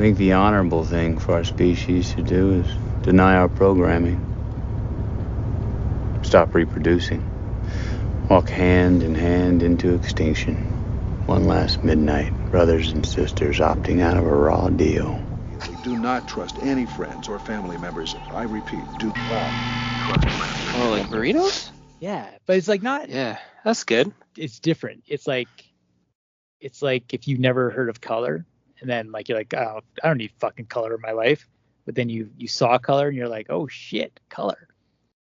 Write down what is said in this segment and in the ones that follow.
think the honorable thing for our species to do is deny our programming. Stop reproducing. Walk hand in hand into extinction. One last midnight, brothers and sisters opting out of a raw deal. Do not trust any friends or family members. I repeat, do not trust friends. Oh, like burritos? Yeah, but it's like not. Yeah, that's good. It's different. It's like if you've never heard of color, and then like you're like, oh, I don't need fucking color in my life. But then you saw color, and you're like, oh shit, color.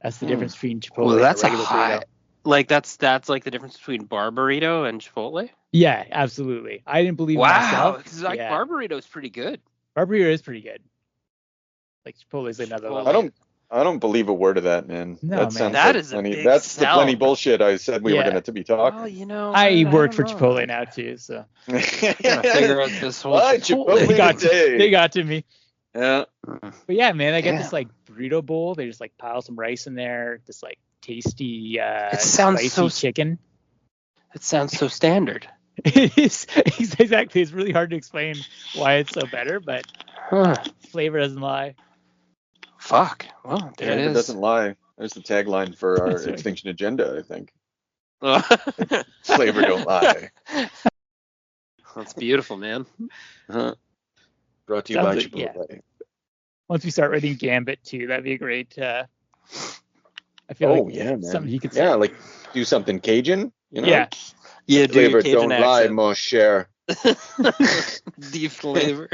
That's the difference between Chipotle Well, that's and a a regular high. burrito. Like that's like the difference between bar burrito and Chipotle. Yeah, absolutely. I didn't believe it Wow, myself. because like bar burrito is pretty good. Bar burrito is pretty good. Like Chipotle's another Chipotle. level. I don't believe a word of that, man. No, that man. sounds That like is a plenty. big That's the sell. plenty bullshit I said we were Yeah. going to be talking. Well, you know, I work don't for know. Chipotle now too, so I gotta figure out this whole Why Chipotle. Chipotle today? they got to me. Yeah. But yeah, man, I get Yeah. this like burrito bowl. They just like pile some rice in there, this like tasty sounds spicy so chicken. It sounds so standard. It is exactly. It's really hard to explain why it's so better, but Huh. flavor doesn't lie. Fuck. Well, there It it is. doesn't lie. There's the tagline for our That's right. Extinction Agenda, I think. Flavor Flavor don't lie. That's beautiful, man. Uh-huh. Brought to you Sounds by like- yeah. Chipotle. Once we start writing Gambit too, that'd be a great. I feel Oh, like yeah, man. something you could Yeah, say. like do something Cajun, you know? Yeah. Yeah, do your Flavor Cajun don't lie, accent. mon cher. Deep flavor.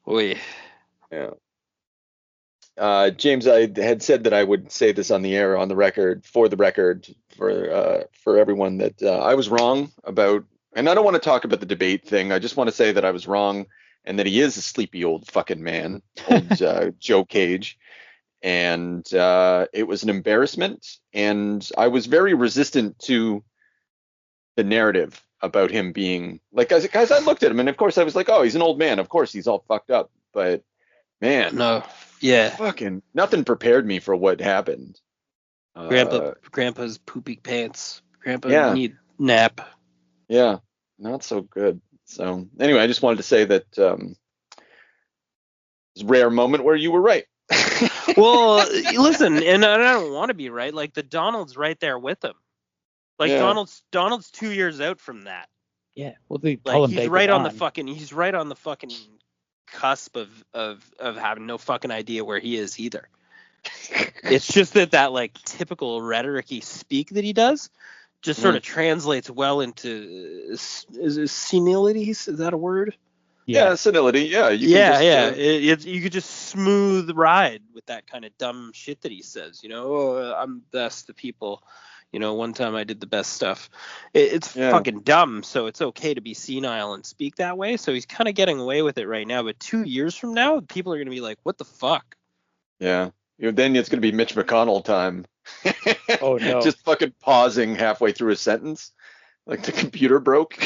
Oy. Yeah. James, I had said that I would say this on the air, on the record, for everyone, that I was wrong about, and I don't want to talk about the debate thing. I just want to say that I was wrong, and that he is a sleepy old fucking man, old Joe Cage, and it was an embarrassment, and I was very resistant to the narrative about him being like, guys, I looked at him, and of course I was like, oh, he's an old man, of course he's all fucked up, but man, No. Yeah. fucking nothing prepared me for what happened. Grandpa's poopy pants. Grandpa Yeah. need nap. Yeah, not so good. So anyway, I just wanted to say that it's a rare moment where you were right. Well, listen, and I don't want to be right. Like the Donald's right there with him. Like Yeah. Donald's 2 years out from that. Yeah. Well, they call Like him he's Bacon right on the Ron. fucking cusp of having no fucking idea where he is either. It's just that like typical rhetoric-y speak that he does just sort of translates well into is senility? Is that a word? Yeah, senility. Yeah, you can Yeah, just, you could just smooth ride with that kind of dumb shit that he says. You know, oh, I'm the best to people. You know, one time I did the best stuff. It's Yeah. fucking dumb, so it's okay to be senile and speak that way. So he's kind of getting away with it right now. But 2 years from now, people are going to be like, what the fuck? Yeah. Then it's going to be Mitch McConnell time. Oh, no. Just fucking pausing halfway through a sentence. Like the computer broke.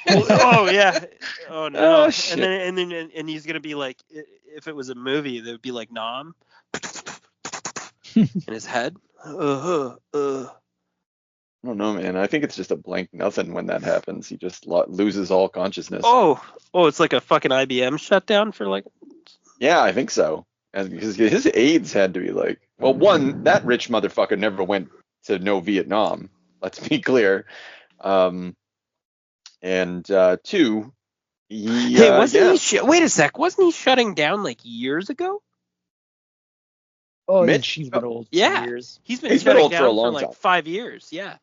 Oh, yeah. Oh, no. Oh, shit. And he's going to be like, if it was a movie, it would be like Nom in his head. I don't know, man. I think it's just a blank nothing when that happens. He just loses all consciousness. Oh, it's like a fucking IBM shutdown for like. Yeah, I think so. And because his aides had to be like, well, one, that rich motherfucker never went to no Vietnam. Let's be clear. And two, Hey, wasn't he? Wait a sec. Wasn't he shutting down like years ago? Oh, Mitch? he's been old for Yeah. years. He's been He's been shutting old for down a long like time. 5 years. Yeah.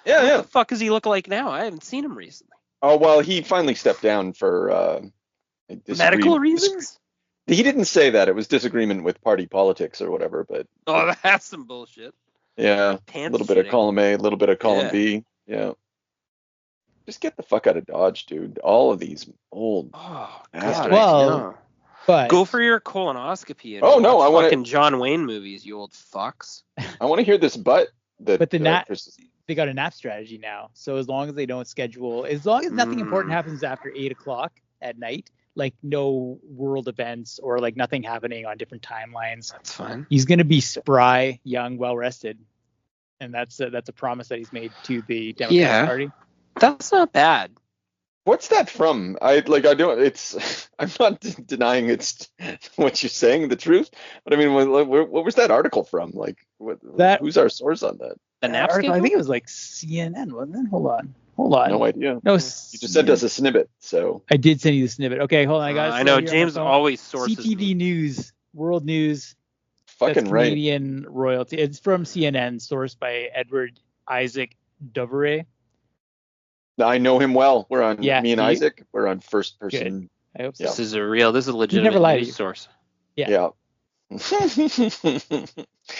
Yeah, What yeah. the fuck does he look like now? I haven't seen him recently. Oh, well, he finally stepped down for Medical reasons? He didn't say that. It was disagreement with party politics or whatever, but Oh, that's some bullshit. yeah, a Pants little bit of shitting. column A, a little bit of column Yeah. B. Yeah. Just get the fuck out of Dodge, dude. All of these old Oh, bastards. God. Well, no. But Go for your colonoscopy and Oh, no, watch I wanna- fucking John Wayne movies, you old fucks. I want to hear this butt. But they got a nap strategy now. So as long as they don't schedule, as long as nothing important happens after 8 o'clock at night, like no world events or like nothing happening on different timelines, That's fine. he's gonna be spry, young, well rested, and that's a promise that he's made to the Democratic Yeah. Party. That's not bad. What's that from? I don't. It's. I'm not denying it's what you're saying, the truth. But I mean, what was that article from? Like, That who's our source on that? The nap article, I schedule? think it was like CNN, wasn't it? Hold on. No idea. No, You just sent us a snippet, so I did send you the snippet. Okay, hold on. I got. I know James always sources CTV me. News, World News. fucking That's right. Canadian royalty. It's from CNN, sourced by Edward Isaac Doveray. I know him well. We're on Yeah, me and do you? Isaac. We're on first person. I hope so. Yeah. This is a legitimate never lied to news you. source. Yeah.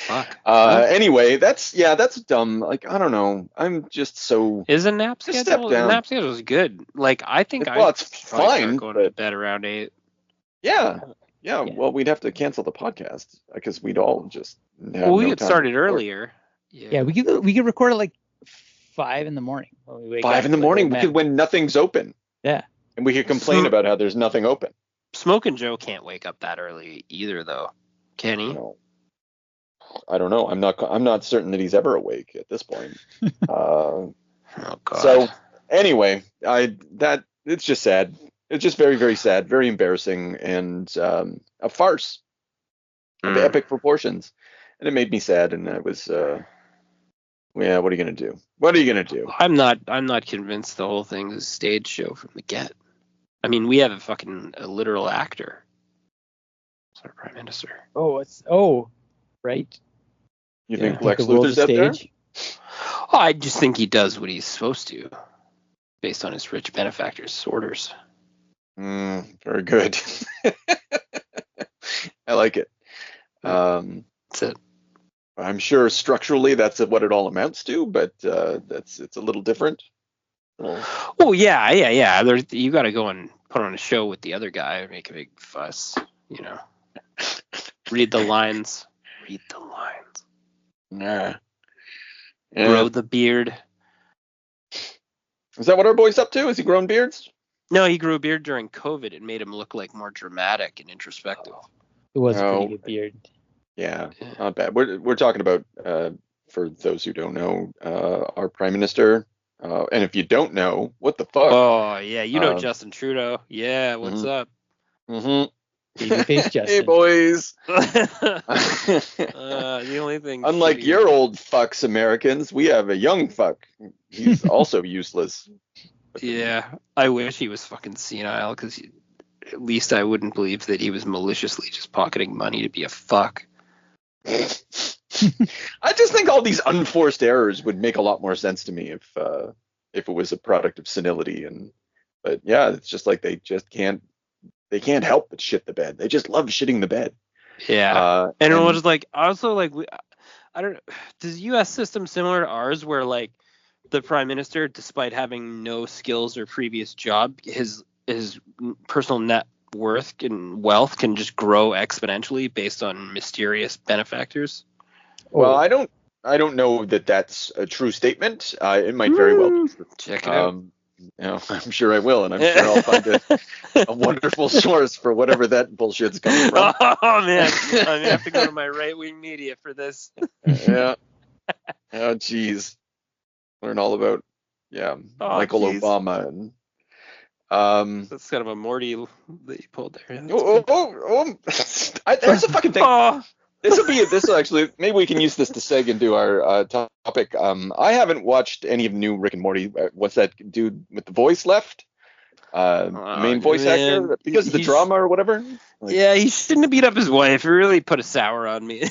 Fuck. Anyway, that's dumb. Like, I don't know. I'm just so. Is a nap Just schedule? step down. Nap schedule is good. Like I think Well, it's probably fine, start going to but bed around 8. yeah. Yeah. Well, we'd have to cancel the podcast because we'd all just have Well, we no get time started to record. earlier. Yeah, we could record at like 5 in the morning when we wake up. 5 in the like morning old men. when nothing's open. Yeah. And we could complain about how there's nothing open. Smoking Joe can't wake up that early either, though. Can he? No. I don't know. I'm not certain that he's ever awake at this point. Oh God. So anyway, it's just sad. It's just very, very sad, very embarrassing, and a farce of epic proportions. And it made me sad, and I was, yeah. What are you gonna do? What are you gonna do? I'm not convinced the whole thing is a stage show from the get. I mean, we have a literal actor. It's our prime minister. Right. You Yeah, think I Lex the world's Luthor's a out there? stage. Oh, I just think he does what he's supposed to, based on his rich benefactor's orders. Very good. I like it. That's it. I'm sure structurally that's what it all amounts to, but it's a little different. Oh yeah. You got to go and put on a show with the other guy and make a big fuss. You know, read the lines. Yeah. Grow the beard. Is that what our boy's up to? Has he grown beards? No, he grew a beard during COVID. It made him look like more dramatic and introspective. It was a Oh. pretty good beard. Yeah, not bad. We're talking about, for those who don't know, our prime minister. And if you don't know, what the fuck? Oh yeah, you know Justin Trudeau. Yeah, what's up? Mm-hmm. Babyface Justin. Hey boys. The only thing. Unlike your old fucks Americans, we have a young fuck. He's also useless. Yeah, I wish he was fucking senile, because at least I wouldn't believe that he was maliciously just pocketing money to be a fuck. I just think all these unforced errors would make a lot more sense to me if it was a product of senility. But yeah, it's just like they can't help but shit the bed. They just love shitting the bed. Yeah, and it was like also like I don't. Does the U.S. system similar to ours, where like the prime minister, despite having no skills or previous job, his personal net worth and wealth can just grow exponentially based on mysterious benefactors? Well, I don't know that that's a true statement. It might very well be true. Check it out. I'm sure I will, and I'm sure I'll find a wonderful source for whatever that bullshit's coming from. Oh man, I'm gonna have to go to my right-wing media for this. Yeah. Oh jeez. Learn all about Michael Obama and That's kind of a Morty that you pulled there. There's a fucking thing. Oh. This will actually, maybe we can use this to seg into our topic. I haven't watched any of the new Rick and Morty. What's that dude with the voice left? Main voice actor, because of the drama or whatever. Yeah, he shouldn't have beat up his wife. It really put a sour on me.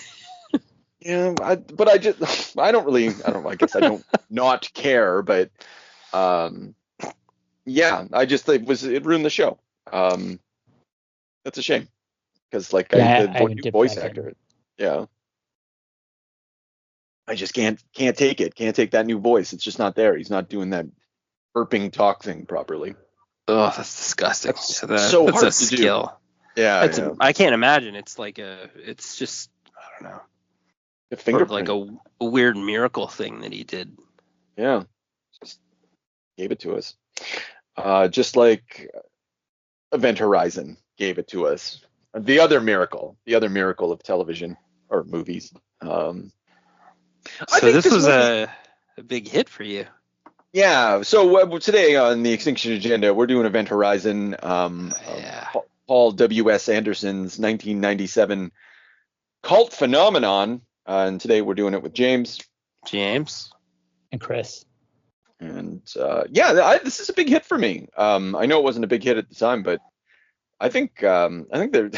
Yeah, I guess I don't not care, but yeah, I just think it ruined the show. That's a shame, because the voice actor. Yeah. I just can't take it. Can't take that new voice. It's just not there. He's not doing that burping talk thing properly. Oh, that's disgusting. That's that's so hard a to skill. Do. Yeah, I can't imagine. It's just, I don't know. A fingerprint. Like a weird miracle thing that he did. Yeah. Just gave it to us. Just like Event Horizon gave it to us. The other miracle of television or movies. So this was a big hit for you. Yeah. So today on the Extinction Agenda, we're doing Event Horizon. Yeah. Paul W.S. Anderson's 1997 cult phenomenon, and today we're doing it with James. James. And Chris. And this is a big hit for me. I know it wasn't a big hit at the time, but I think there.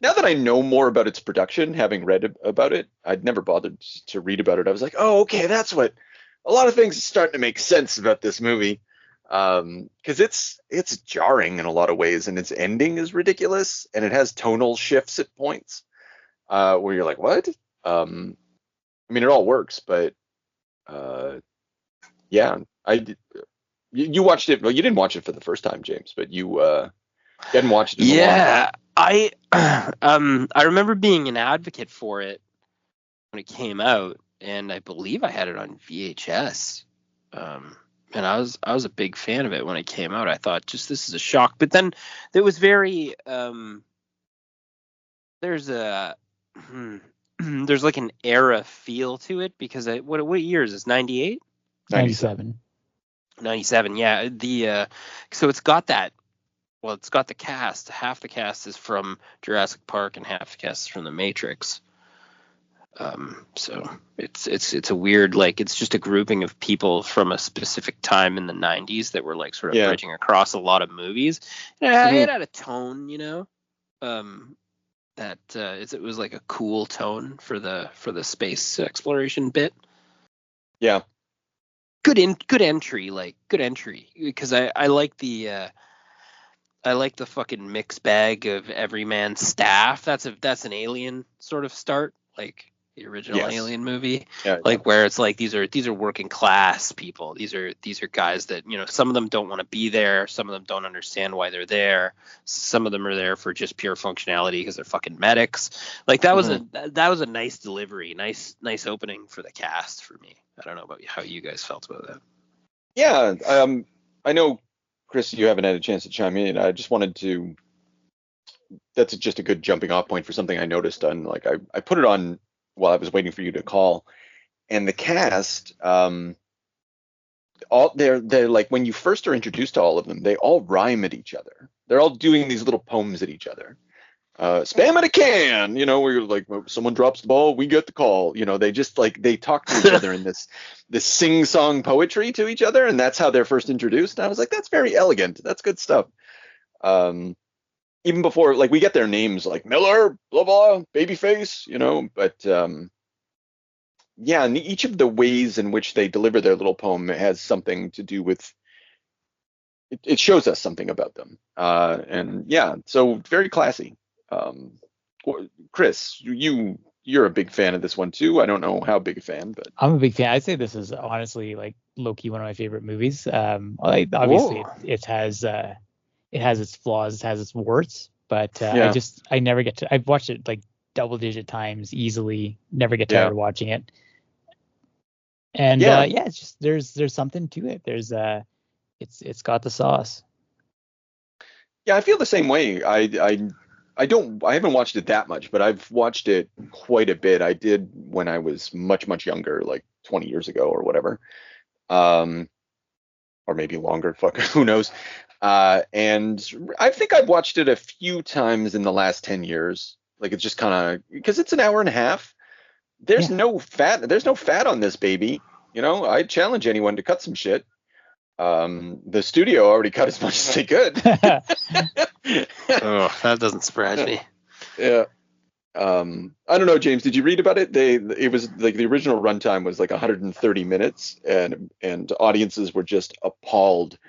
Now that I know more about its production, having read about it, I'd never bothered to read about it. I was like, oh, okay, that's what. A lot of things are starting to make sense about this movie, because it's jarring in a lot of ways, and its ending is ridiculous, and it has tonal shifts at points where you're like, what? I mean, it all works, but yeah, you watched it. Well, you didn't watch it for the first time, James, but you hadn't watched it in a long time. I I remember being an advocate for it when it came out, and I believe I had it on VHS. And I was a big fan of it when it came out. I thought, just this is a shock. But then it was very there's a there's like an era feel to it, because what year is this? 98? 97. 97. Yeah. So it's got that. Well, it's got the cast. Half the cast is from Jurassic Park, and half the cast is from The Matrix. So it's a weird, like, it's just a grouping of people from a specific time in the 90s that were like sort of bridging across a lot of movies. And it had a tone, that it was like a cool tone for the space exploration bit. Yeah. Good entry, because I like the fucking mixed bag of everyman staff. That's an Alien sort of start, like the original Alien movie, where it's like these are working class people. These are guys that, some of them don't want to be there, some of them don't understand why they're there, some of them are there for just pure functionality because they're fucking medics. Like that was a nice delivery, nice opening for the cast for me. I don't know about how you guys felt about that. Yeah, I know, Chris, you haven't had a chance to chime in. I just wanted to. That's just a good jumping off point for something I noticed on. Like I put it on while I was waiting for you to call, and the cast, all they're like, when you first are introduced to all of them, they all rhyme at each other. They're all doing these little poems at each other. Spam it a can, where you're like, someone drops the ball, we get the call. They just like, they talk to each other in this sing-song poetry to each other, and that's how they're first introduced. And I was like, that's very elegant. That's good stuff. Even before, like, we get their names like Miller, blah blah, Babyface, but and each of the ways in which they deliver their little poem has something to do with. It shows us something about them, so very classy. Chris, you're a big fan of this one too. I don't know how big a fan, but I'm a big fan. I'd say this is honestly, like, low-key one of my favorite movies. Obviously it has its flaws, it has its warts, but I never get to. I've watched it like double-digit times easily. Never get tired of watching it. And it's just there's something to it. There's it's got the sauce. Yeah, I feel the same way. I haven't watched it that much, but I've watched it quite a bit. I did when I was much, much younger, like 20 years ago or whatever. Or maybe longer, fuck, who knows. And I think I've watched it a few times in the last 10 years. Like, it's just kind of, because it's an hour and a half. There's no fat on this baby. I challenge anyone to cut some shit. The studio already cut as much as they could. Oh, that doesn't surprise me. Yeah. I don't know, James, did you read about it? It was like the original runtime was like 130 minutes, and audiences were just appalled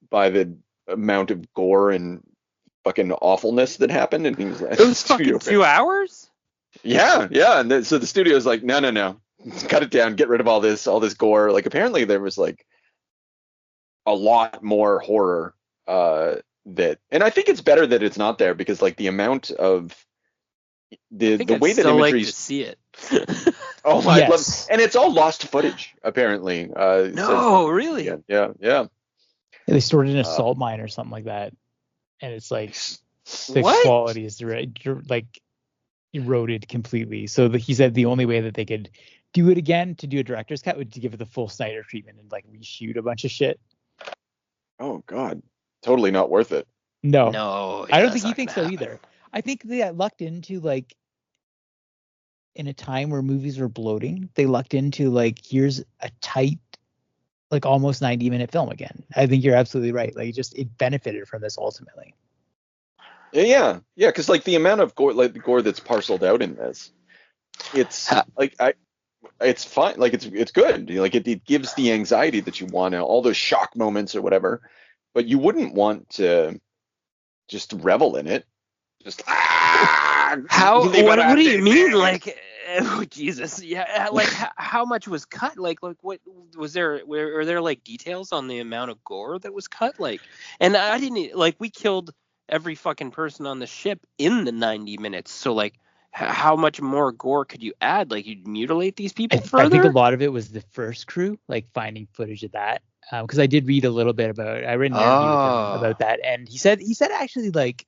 by the amount of gore and fucking awfulness that happened. And he was like, it was fucking 2 hours? Yeah. And so the studio was like, no, cut it down, get rid of all this gore. Like, apparently there was like a lot more horror and I think it's better that it's not there, because like the amount of the way that imagery, like to see it. Oh my God. And it's all lost footage apparently. No, really? Yeah. They stored it in a salt mine or something like that, and it's like the quality is like eroded completely. So he said the only way that they could do it again to do a director's cut? Would you give it the full Snyder treatment and like reshoot a bunch of shit? Oh God, totally not worth it. No, No, I yeah, don't that's think he not thinks gonna so happen. either. I think they got lucked into like in a time where movies were bloating. They lucked into like here's a tight, like almost 90-minute film again. I think you're absolutely right. Like it benefited from this ultimately. Yeah, because like the amount of gore, like the gore that's parceled out in this, it's Ha- like it's fine. Like it's good. Like it gives the anxiety that you want, all those shock moments or whatever. But you wouldn't want to just revel in it. Just How? leave it What at do you it, mean? man. Like, oh, Jesus, yeah. Like, how much was cut? Like, what was there? Were there like details on the amount of gore that was cut? Like, and I didn't like. We killed every fucking person on the ship in the 90 minutes. So like, how much more gore could you add? Like, you'd mutilate these people I think a further? lot of it was the first crew, like finding footage of that. Because I did read a little bit about. I read an interview with him Oh, about that, and he said actually like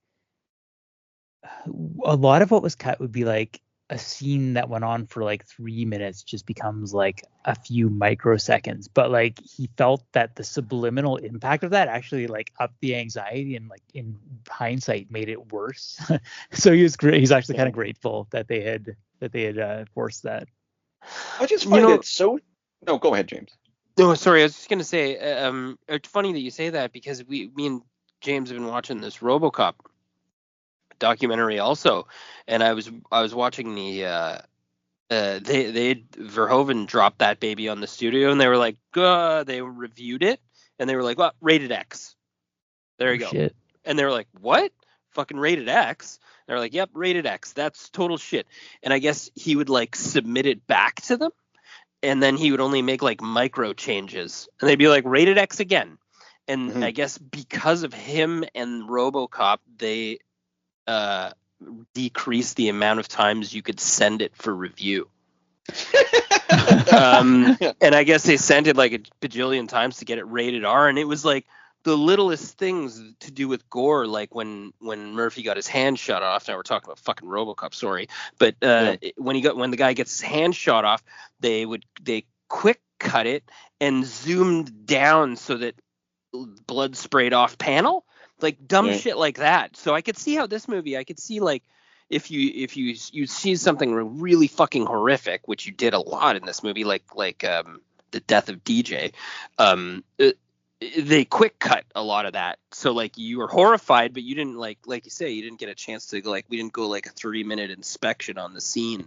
a lot of what was cut would be like a scene that went on for like 3 minutes just becomes like a few microseconds. But like he felt that the subliminal impact of that actually like upped the anxiety and like in hindsight made it worse. So he was great. He's actually kind of grateful that they had forced that. I just you find know. it so. No, go ahead, James. No, sorry. I was just gonna say. It's funny that you say that because me and James have been watching this RoboCop documentary also, and I was watching the they Verhoeven dropped that baby on the studio, and they were like, they reviewed it, and they were like, well, rated X. There Oh you go. shit. And they were like, what? Fucking rated X? They're like, yep, rated X. That's total shit. And I guess he would like submit it back to them, and then he would only make like micro changes, and they'd be like, rated X again. And Hmm. I guess because of him and RoboCop, they decrease the amount of times you could send it for review. And I guess they sent it like a bajillion times to get it rated R, and it was like the littlest things to do with gore, like when Murphy got his hand shot off. Now we're talking about fucking RoboCop, sorry, but Yeah. when the guy gets his hand shot off, they quick cut it and zoomed down so that blood sprayed off panel, like dumb Yeah. shit like that. So I could see how this movie, I could see like if you see something really fucking horrific, which you did a lot in this movie, like the death of DJ, they quick cut a lot of that. So like you were horrified, but you didn't like you say, you didn't get a chance to like, we didn't go like a 3-minute inspection on the scene.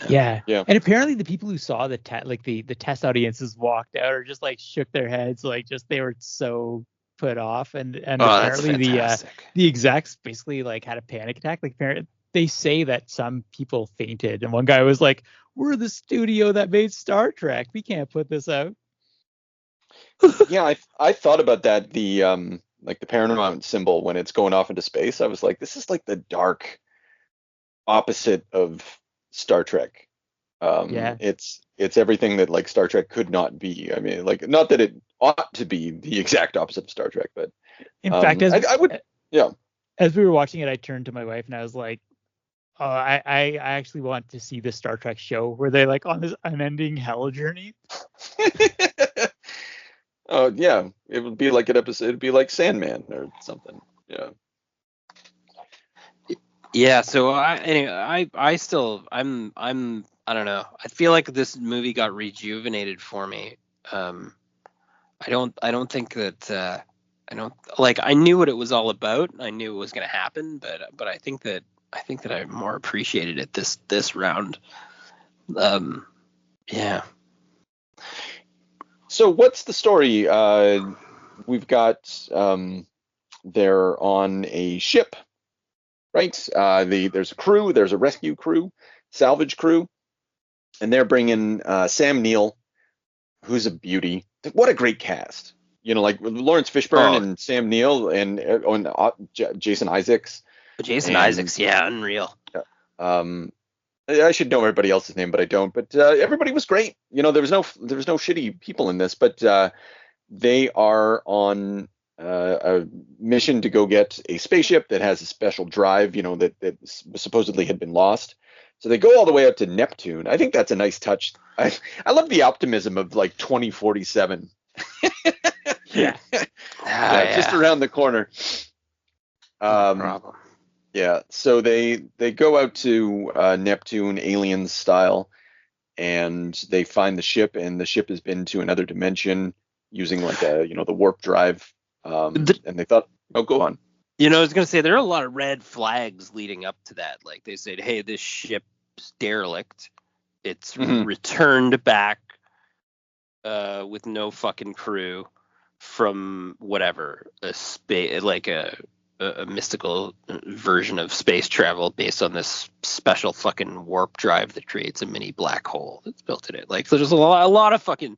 Yeah. Yeah. And apparently the people who saw the test audiences walked out or just like shook their heads, like just they were so put off. And Oh, that's apparently fantastic. the execs basically like had a panic attack. Like they say that some people fainted, and one guy was like, "We're the studio that made Star Trek. We can't put this out." Yeah, I thought about that, the like the Paramount symbol when it's going off into space. I was like, this is like the dark opposite of Star Trek. Yeah. It's everything that like Star Trek could not be. I mean, like not that it ought to be the exact opposite of Star Trek, but In fact, I would, yeah. as we were watching it, I turned to my wife and I was like, "Oh, I actually want to see the Star Trek show where they like on this unending hell journey." Oh yeah, it would be like an episode. It'd be like Sandman or something. Yeah. Yeah, so I still I don't know. I feel like this movie got rejuvenated for me. I don't think that I don't like, I knew what it was all about. I knew it was going to happen, but I think that I more appreciated it this round. Yeah. So what's the story? We've got they're on a ship, right? There's a crew, there's a rescue crew, salvage crew, and they're bringing Sam Neill, who's a beauty. What a great cast! You know, like Lawrence Fishburne Oh, and Sam Neill and Jason Isaacs Jason and Isaacs, yeah, unreal. um, I should know everybody else's name, but I don't. But everybody was great. You know, there was no shitty people in this, but they are on a mission to go get a spaceship that has a special drive, you know, that supposedly had been lost. So they go all the way up to Neptune. I think that's a nice touch. I love the optimism of like 2047. Yeah. Yeah, just around the corner. No problem. Yeah, so they go out to Neptune, alien style, and they find the ship, and the ship has been to another dimension using like the warp drive. And they thought, oh, go on. I was gonna say there are a lot of red flags leading up to that. Like they said, hey, this ship's derelict. It's returned back with no fucking crew from whatever a space, like a mystical version of space travel based on this special fucking warp drive that creates a mini black hole that's built in it. Like, so there's a lot of fucking,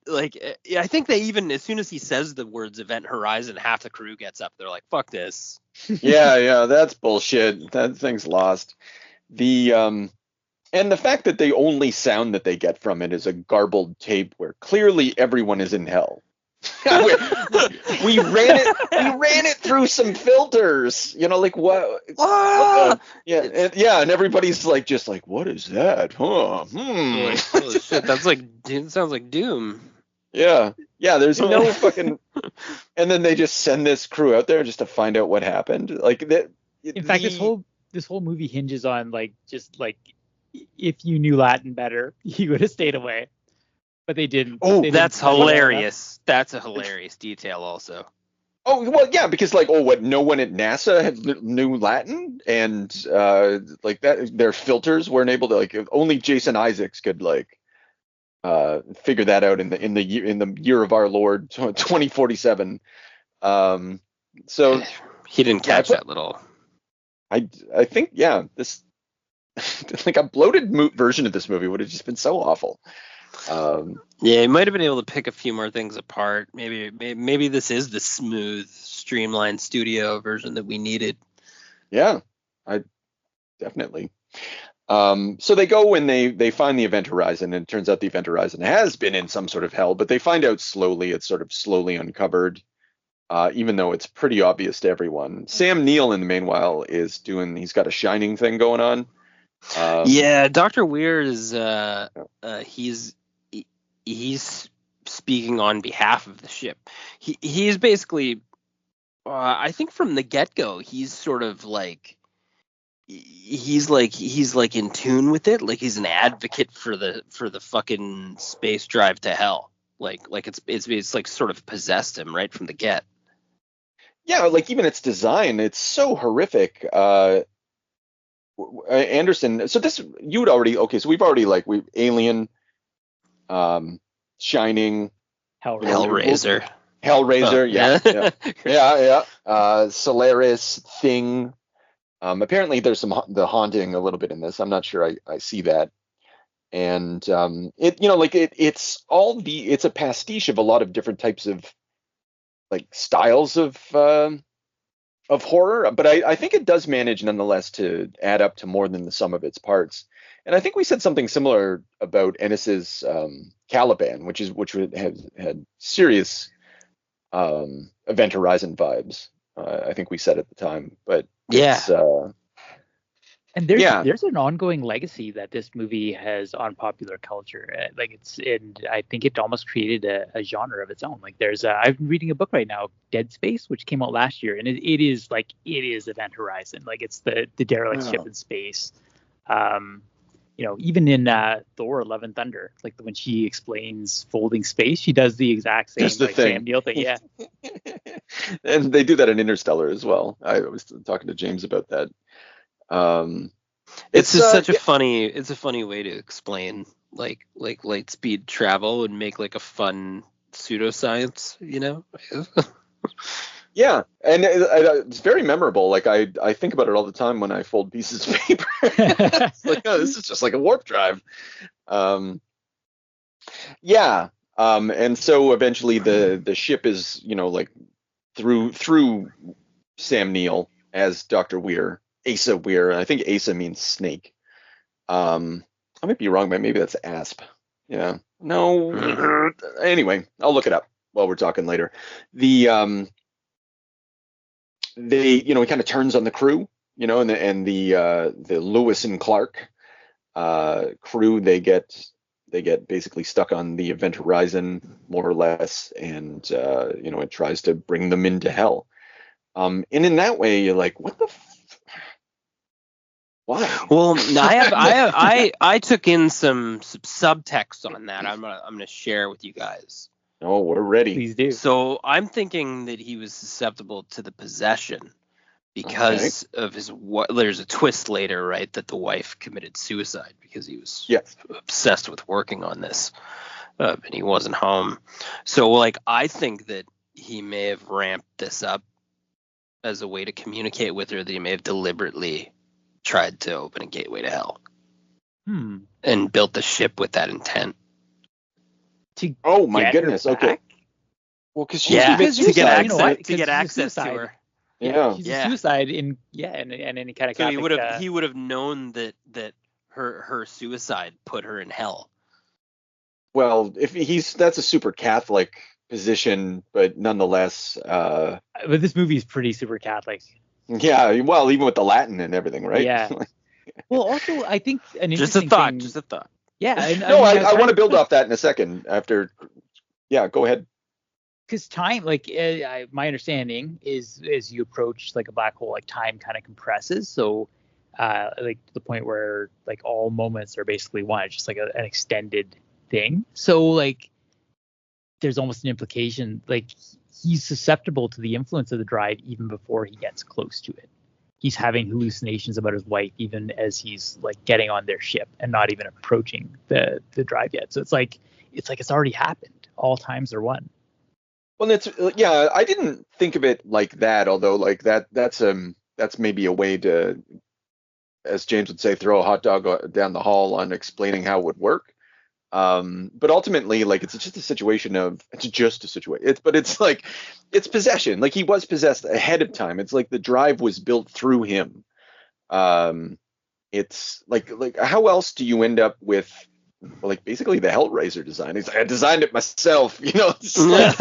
like, I think they even, as soon as he says the words Event Horizon, half the crew gets up. They're like, fuck this. Yeah, that's bullshit. That thing's lost. And the fact that the only sound that they get from it is a garbled tape where clearly everyone is in hell. we ran it through some filters, like what? And everybody's like, just like, what is that? Huh? Like, holy shit, it sounds like Doom. Yeah, there's no fucking. And then they just send this crew out there just to find out what happened. Like that. In fact, this whole movie hinges on if you knew Latin better, you would have stayed away. But they didn't. Oh, that's hilarious. That's a hilarious detail also. Oh, well, yeah, because no one at NASA knew Latin, and like that, their filters weren't able to, only Jason Isaacs could figure that out in the year of our Lord 2047. So he didn't catch that little. I think this like a bloated version of this movie would have just been so awful. He might have been able to pick a few more things apart. Maybe this is the smooth, streamlined studio version that we needed. Yeah, I definitely. So they go and they find the Event Horizon, and it turns out the Event Horizon has been in some sort of hell, but they find out slowly. It's sort of slowly uncovered, even though it's pretty obvious to everyone. Sam Neill, in the meanwhile, he's got a shining thing going on. Dr. Weir is he's speaking on behalf of the ship. He's basically I think from the get-go he's sort of like he's in tune with it, like he's an advocate for the fucking space drive to hell. Like it's like sort of possessed him right from the get. Yeah, like even its design, it's so horrific. Anderson, so this you'd already so we've already Alien, Shining, Hellraiser, Solaris, Thing. Apparently there's the Haunting a little bit in this. I'm not sure I see that. And it's a pastiche of a lot of different types of styles of horror, but I think it does manage nonetheless to add up to more than the sum of its parts. And I think we said something similar about Ennis's Caliban, which had serious Event Horizon vibes. I think we said at the time, but and there's an ongoing legacy that this movie has on popular culture. And I think it almost created a genre of its own. I'm reading a book right now, Dead Space, which came out last year, and it is Event Horizon. It's the derelict ship in space. Even in Thor: Love and Thunder, when she explains folding space, she does the exact same Sam Neill thing. Yeah. And they do that in Interstellar as well. I was talking to James about that. It's just a funny way to explain light speed travel and make a fun pseudoscience, Yeah, and it's very memorable. I think about it all the time when I fold pieces of paper. It's this is just like a warp drive. And so eventually the ship is through Sam Neill as Dr. Weir. Asa Weir. I think Asa means snake. I might be wrong, but maybe that's asp. Yeah. No. Anyway, I'll look it up while we're talking later. He kind of turns on the crew, and the Lewis and Clark, crew, they get basically stuck on the event horizon, more or less, and it tries to bring them into hell. And in that way, you're like, what the why? Well, I took in some subtext on that. I'm gonna share with you guys. Oh, we're ready. Please do. So I'm thinking that he was susceptible to the possession because of his. There's a twist later, right, that the wife committed suicide because he was obsessed with working on this, and he wasn't home. So like I think that he may have ramped this up as a way to communicate with her. That he may have deliberately tried to open a gateway to hell, and built the ship with that intent. Oh my goodness! Okay. Well, because she to get access to her. Yeah, she's a suicide in any kind of. So he would have known that her suicide put her in hell. Well, if that's a super Catholic position, but nonetheless. But this movie is pretty super Catholic. Yeah, well, even with the Latin and everything, right? Yeah. Well, also, I think an interesting thing. Just a thought. Yeah. I want to build off that in a second. After, yeah, go ahead. Because time, like my understanding is, as you approach like a black hole, like time kind of compresses. So, like to the point where like all moments are basically one. It's just like an extended thing. So like, there's almost an implication like he's susceptible to the influence of the drive even before he gets close to it. He's having hallucinations about his wife even as he's like getting on their ship and not even approaching the drive yet. So it's like it's already happened. All times are one. Well, I didn't think of it like that, although like that's maybe a way to, as James would say, throw a hot dog down the hall on explaining how it would work. But ultimately, like it's just a situation. It's like it's possession. Like he was possessed ahead of time. It's like the drive was built through him. It's like how else do you end up with like basically the Hellraiser design? He's like, I designed it myself. It's like,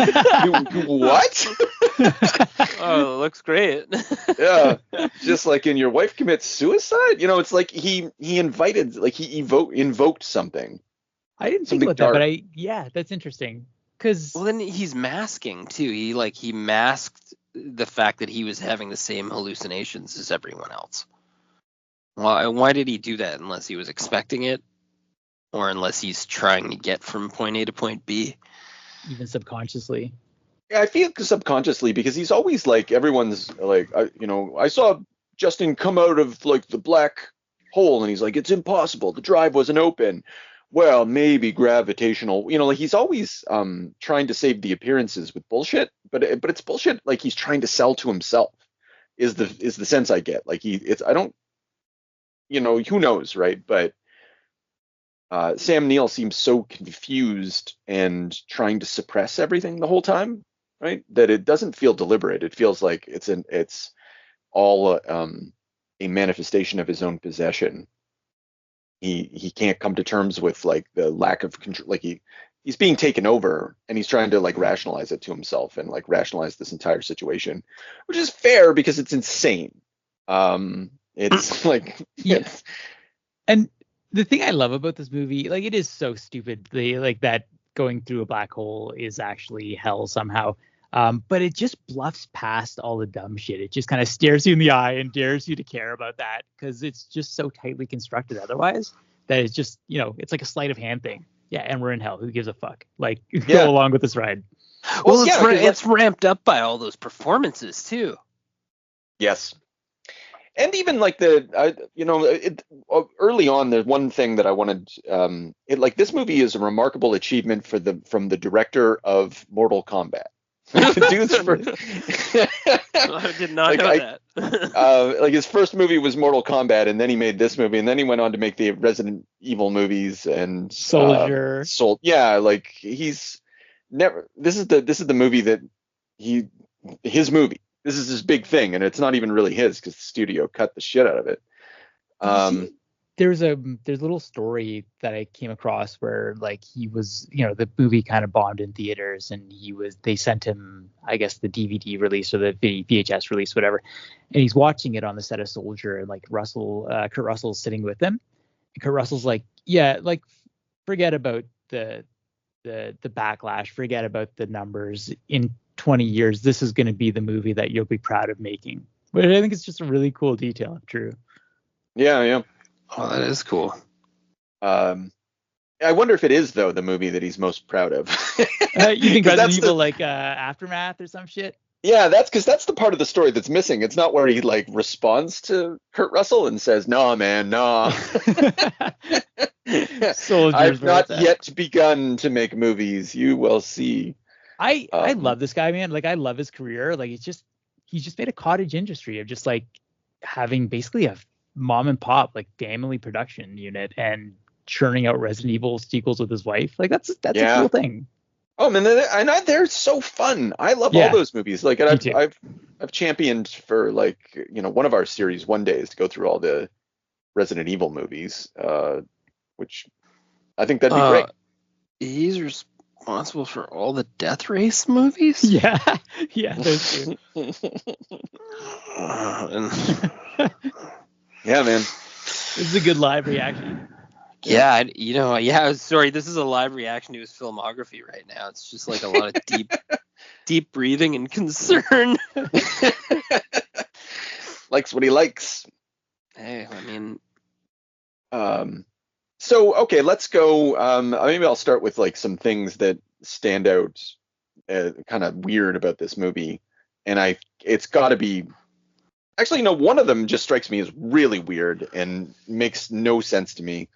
what? Oh, it looks great. Yeah, just like in Your Wife Commits Suicide. It's like he invited, like he invoked something. I didn't think about that, but that's interesting. Well, then he's masking too. He masked the fact that he was having the same hallucinations as everyone else. Why did he do that unless he was expecting it, or unless he's trying to get from point A to point B? Even subconsciously. Yeah, I feel subconsciously because he's always like everyone's like I saw Justin come out of like the black hole and he's like, it's impossible. The drive wasn't open. Well, maybe gravitational, like he's always trying to save the appearances with bullshit, but it's bullshit like he's trying to sell to himself is the sense I get. Like I don't, who knows, right? But Sam Neill seems so confused and trying to suppress everything the whole time, right? That it doesn't feel deliberate. It feels like it's all a manifestation of his own possession. He can't come to terms with like the lack of control. Like he's being taken over and he's trying to like rationalize it to himself and like rationalize this entire situation, which is fair because it's insane. It's like, yes. And the thing I love about this movie, like it is so stupid. Like that going through a black hole is actually hell somehow. But it just bluffs past all the dumb shit. It just kind of stares you in the eye and dares you to care about that because it's just so tightly constructed otherwise that it's just, it's like a sleight of hand thing. Yeah, and we're in hell. Who gives a fuck? Like, go along with this ride. Well, it's ramped up by all those performances too. Yes. And even like early on, there's one thing that I wanted. This movie is a remarkable achievement from the director of Mortal Kombat. I did not know that. Like his first movie was Mortal Kombat, and then he made this movie, and then he went on to make the Resident Evil movies and Soldier. Like he's never. This is the movie that his movie. This is his big thing, and it's not even really his because the studio cut the shit out of it. There's a little story that I came across where like he was, the movie kind of bombed in theaters and they sent him, I guess, the DVD release or the VHS release, whatever. And he's watching it on the set of Soldier and like Kurt Russell's sitting with him. Kurt Russell's like, yeah, like forget about the backlash, forget about the numbers. In 20 years, this is going to be the movie that you'll be proud of making. But I think it's just a really cool detail. True. Yeah. Oh, that is cool. I wonder if it is though the movie that he's most proud of. You think 'Cause Resident that's Evil the- like Aftermath or some shit? Yeah, that's because that's the part of the story that's missing. It's not where he like responds to Kurt Russell and says, "Nah, man, nah." Soldiers, I've where not it's at. yet begun to make movies. You will see. I love this guy, man. Like I love his career. Like he's just made a cottage industry of just like having basically a mom and pop like family production unit and churning out Resident Evil sequels with his wife. Like that's Yeah. a cool thing. Oh man, they're so fun. I love Yeah. all those movies. Like, and Me too. I've championed for like one of our series one day is to go through all the Resident Evil movies, which I think that'd be great. He's responsible for all the Death Race movies? Yeah, those two. Yeah, man. This is a good live reaction. Sorry, this is a live reaction to his filmography right now. It's just like a lot of deep breathing and concern. Likes what he likes. Hey, I mean, So okay, let's go. Maybe I'll start with like some things that stand out, kind of weird about this movie, and it's got to be. Actually, no, one of them just strikes me as really weird and makes no sense to me.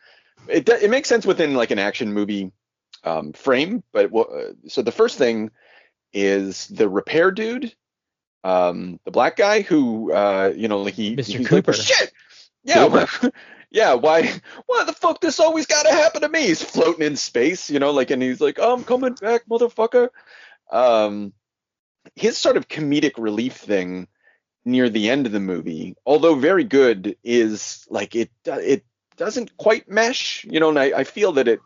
It makes sense within like an action movie frame, but so the first thing is the repair dude, the black guy who like he's Cooper. like, shit, yeah, yeah, why the fuck this always got to happen to me? He's floating in space, like, and he's like, I'm coming back, motherfucker. His sort of comedic relief thing near the end of the movie, although very good, is like it doesn't quite mesh, and I feel that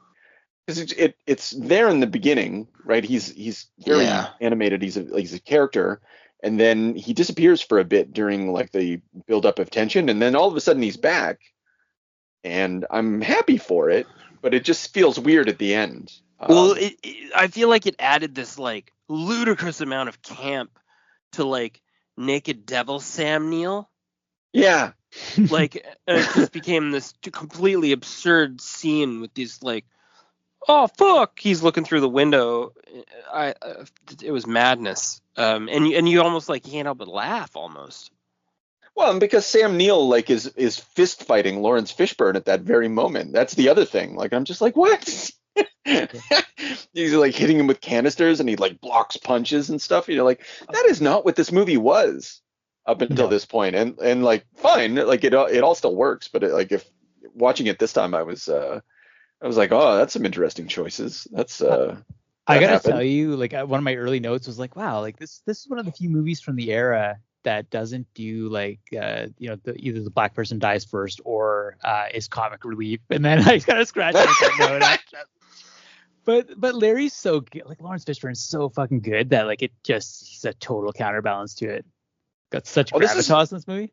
because it's there in the beginning, right? He's very animated. He's a character, and then he disappears for a bit during like the buildup of tension, and then all of a sudden he's back, and I'm happy for it, but it just feels weird at the end. Well, I feel like it added this like ludicrous amount of camp to like Naked Devil Sam Neill. Yeah. Like it just became this completely absurd scene with these like, oh fuck, he's looking through the window. It was madness. And you almost like can't help but laugh almost. Well, and because Sam Neill like is fist fighting Lawrence Fishburne at that very moment. That's the other thing. Like I'm just like, what? He's like hitting him with canisters and he like blocks punches and stuff. You're like, that is not what this movie was up until this point. And like, fine, like it all still works. But like if watching it this time, I was like, oh, that's some interesting choices. That's I gotta tell you, like one of my early notes was like, wow, like this is one of the few movies from the era that doesn't do like either the black person dies first or is comic relief, and then I kind of scratched that note. But Larry's so good, like Lawrence Fishburne's so fucking good that like he's a total counterbalance to it. Got such gravitas in this movie.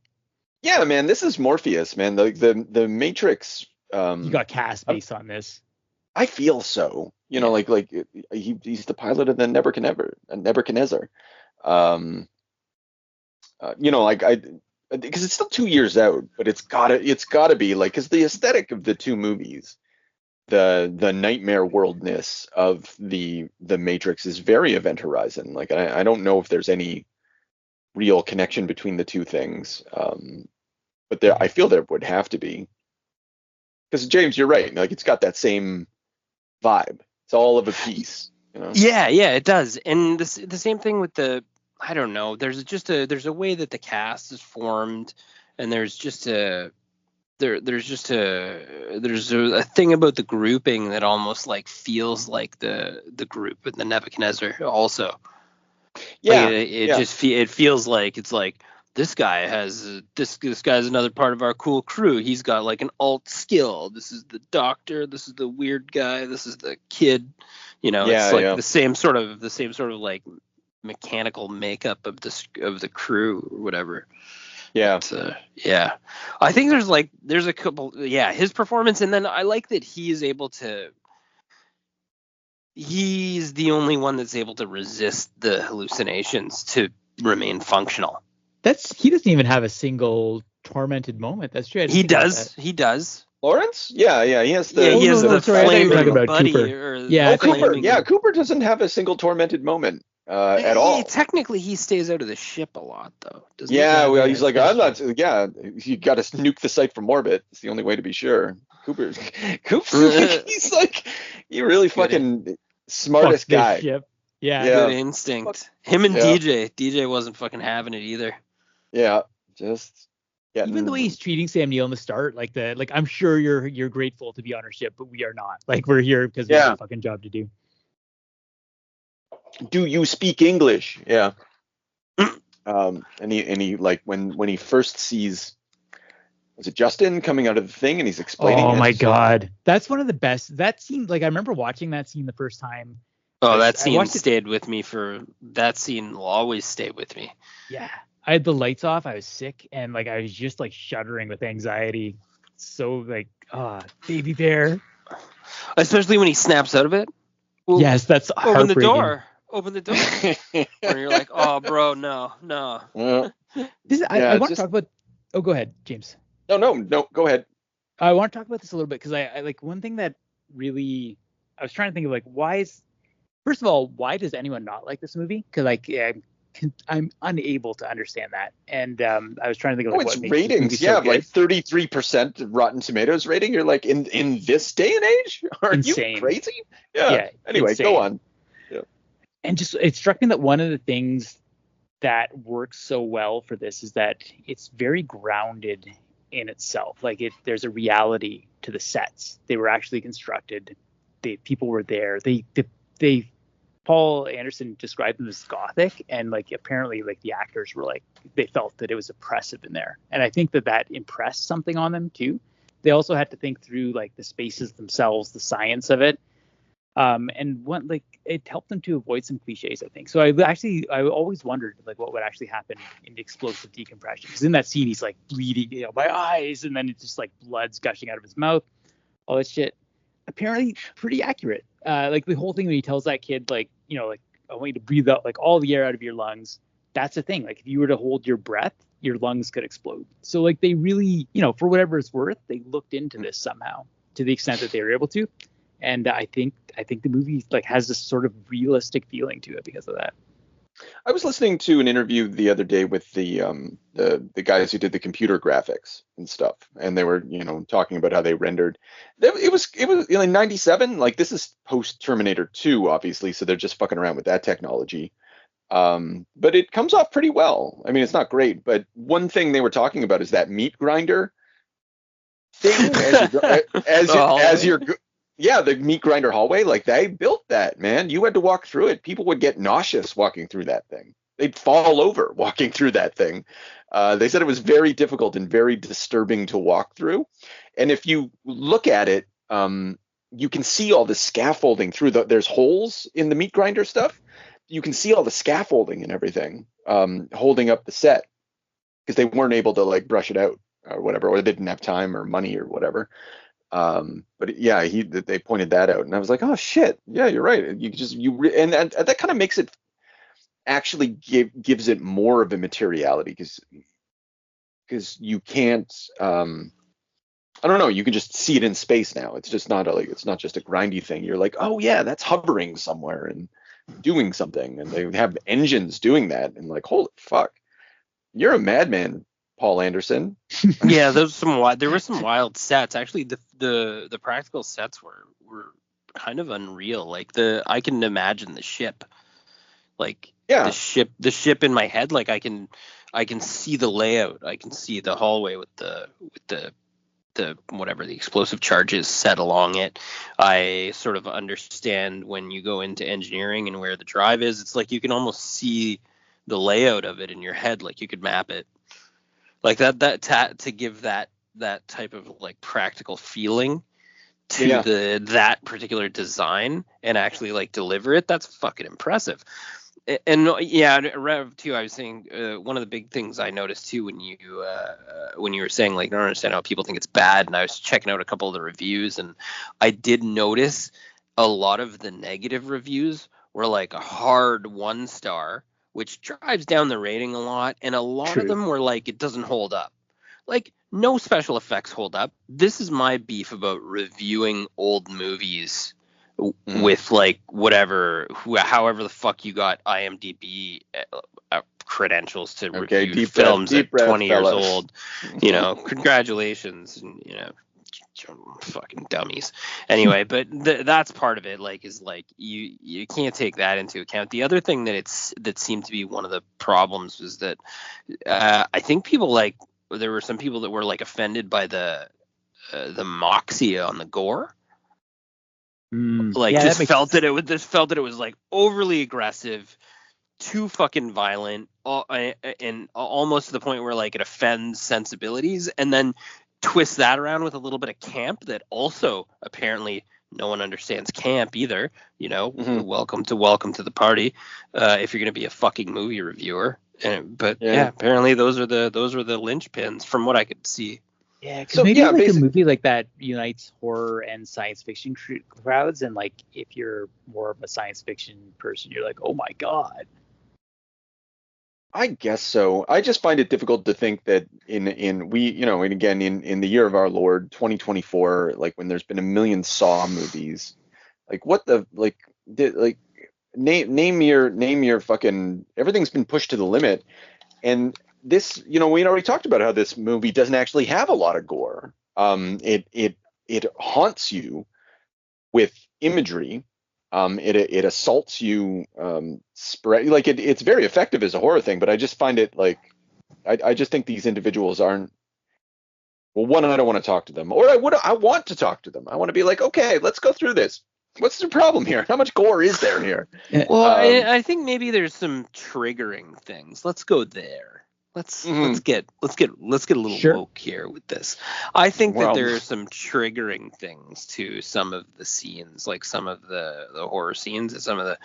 Yeah, man, this is Morpheus, man. The Matrix. You got cast based on this. I feel so. Like he's the pilot of the Nebuchadnezzar. Like because it's still 2 years out, but it's gotta be like, because the aesthetic of the two movies, the nightmare worldness of the Matrix is very Event Horizon. Like I don't know if there's any real connection between the two things, but I feel there would have to be. Because James, you're right. Like it's got that same vibe. It's all of a piece. Yeah, it does. And the same thing with I don't know. There's a way that the cast is formed, and there's a thing about the grouping that almost like feels like the group in the Nebuchadnezzar also. Yeah, like it feels like it's like this guy has this guy's another part of our cool crew. He's got like an alt skill. This is the doctor. This is the weird guy. This is the kid. It's like the same sort of like mechanical makeup of the crew or whatever. Yeah. Yeah, I think there's a couple. Yeah, his performance, and then I like that he's able to. He's the only one that's able to resist the hallucinations to remain functional. He doesn't even have a single tormented moment. That's true. He does. He does. Lawrence? Yeah. He has the. Yeah, he has the sorry, I thought you were talking flaming about buddy. Cooper. Or Yeah, Oh, Cooper. flaming- Yeah, Cooper doesn't have a single tormented moment at all. Technically, he stays out of the ship a lot, though. Doesn't Yeah, he? well, he's like, I'm not. true. Yeah, you got to nuke the site from orbit. It's the only way to be sure. Cooper's he's like, you really fucking smartest Fuck this guy. ship. Yeah. Yeah. Good instinct. Him and Yeah. DJ wasn't fucking having it either. Yeah, just getting. Even the way he's treating Sam Neill in the start, like I'm sure you're grateful to be on our ship, but we are not. Like we're here because we have a fucking job to do. Do you speak English? Yeah. And he like when he first sees, was it Justin coming out of the thing and he's explaining? Oh it, my so- god, that's one of the best. That scene, like I remember watching that scene the first time. Oh, that I scene watched it- stayed with me that scene will always stay with me. Yeah, I had the lights off. I was sick and like I was just like shuddering with anxiety. So like, baby bear. Especially when he snaps out of it. Well, Yes, that's open the heartbreaking. door. Open the door. Where you're like, oh, bro, no. Yeah. I want to just- talk about. Oh, go ahead, James. No, go ahead. I want to talk about this a little bit because I like one thing that really I was trying to think of, like, first of all, why does anyone not like this movie? Because like I'm unable to understand that, and I was trying to think of like, It's what makes this movie ratings. so Yeah, good. like 33% Rotten Tomatoes rating. You're like, in this day and age, are Insane. you crazy? Yeah. Anyway, insane. go on. And just it struck me that one of the things that works so well for this is that it's very grounded in itself. Like there's a reality to the sets. They were actually constructed. People were there. They Paul Anderson described them as gothic, and like apparently like the actors were like they felt that it was oppressive in there, and I think that impressed something on them too. They also had to think through like the spaces themselves, the science of it. And what like it helped them to avoid some cliches, I think. So I always wondered like what would actually happen in the explosive decompression. Because in that scene he's like bleeding, my eyes, and then it's just like blood's gushing out of his mouth, all that shit. Apparently pretty accurate. Like the whole thing when he tells that kid like like I want you to breathe out like all the air out of your lungs. That's the thing. Like if you were to hold your breath, your lungs could explode. So like they really, for whatever it's worth, they looked into this somehow to the extent that they were able to. And I think the movie like has this sort of realistic feeling to it because of that. I was listening to an interview the other day with the guys who did the computer graphics and stuff, and they were talking about how they rendered. It was in 97. Like this is post Terminator 2, obviously, so they're just fucking around with that technology. But it comes off pretty well. I mean, it's not great, but one thing they were talking about is that meat grinder thing the meat grinder hallway, like they built that, man. You had to walk through it. People would get nauseous walking through that thing. They'd fall over walking through that thing. They said it was very difficult and very disturbing to walk through. And if you look at it, you can see all the scaffolding through there's holes in the meat grinder stuff. You can see all the scaffolding and everything holding up the set because they weren't able to like brush it out or whatever, or they didn't have time or money or whatever. But yeah, they pointed that out, and I was like, oh shit, yeah, you're right. And that kind of makes it actually gives it more of a materiality because you can't. I don't know. You can just see it in space now. It's just not it's not just a grindy thing. You're like, oh yeah, that's hovering somewhere and doing something, and they have engines doing that, and like, holy fuck, you're a madman, Paul Anderson. Yeah, there were some wild sets. Actually, the practical sets were kind of unreal. Like I can imagine the ship. Like the ship in my head. Like I can see the layout. I can see the hallway with the whatever the explosive charges set along it. I sort of understand when you go into engineering and where the drive is. It's like you can almost see the layout of it in your head. Like you could map it. Like to give that type of like practical feeling to that particular design and actually like deliver it, that's fucking impressive. And yeah, Rev too. I was saying one of the big things I noticed too when you were saying like, I don't understand how people think it's bad, and I was checking out a couple of the reviews, and I did notice a lot of the negative reviews were like a hard 1 star, which drives down the rating a lot, and a lot of True. them were like, it doesn't hold up. Like, no special effects hold up. This is my beef about reviewing old movies with like however the fuck you got IMDb credentials to review films at 20 years old. Congratulations, and fucking dummies. Anyway, but that's part of it. Like, is like you can't take that into account. The other thing that seemed to be one of the problems was that I think there were some people that were like offended by the moxie on the gore. Felt that it was like overly aggressive, too fucking violent, and almost to the point where like it offends sensibilities, and then twist that around with a little bit of camp that also apparently no one understands camp either. Welcome to the party if you're going to be a fucking movie reviewer. But apparently those were the linchpins from what I could see. Yeah, because a movie like that unites horror and science fiction crowds, and like if you're more of a science fiction person, you're like, oh my god. I guess so. I just find it difficult to think that in the year of our Lord 2024, like when there's been a million Saw movies, like what the name your fucking, everything's been pushed to the limit, and this, we already talked about how this movie doesn't actually have a lot of gore. It haunts you with imagery. It assaults you. It's very effective as a horror thing, but I just find it like I just think these individuals aren't. Well, one, I don't want to talk to them, or I want to talk to them. I want to be like, okay, let's go through this. What's the problem here? How much gore is there here? Well, I think maybe there's some triggering things. Let's go there. Let's get a little woke here with this. I think that there are some triggering things to some of the scenes, like some of the horror scenes, and some of the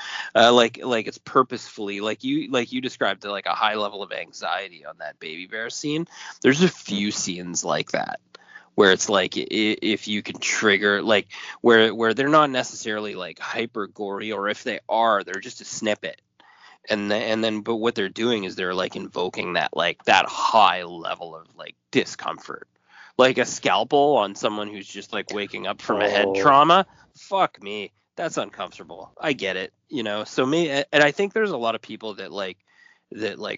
like it's purposefully like you described, like a high level of anxiety on that baby bear scene. There's a few scenes like that where it's like if you can trigger, like where they're not necessarily like hyper gory, or if they are, they're just a snippet. And then but what they're doing is they're like invoking that high level of like discomfort, like a scalpel on someone who's just like waking up from a head trauma. Fuck me, that's uncomfortable. I get it, so and I think there's a lot of people that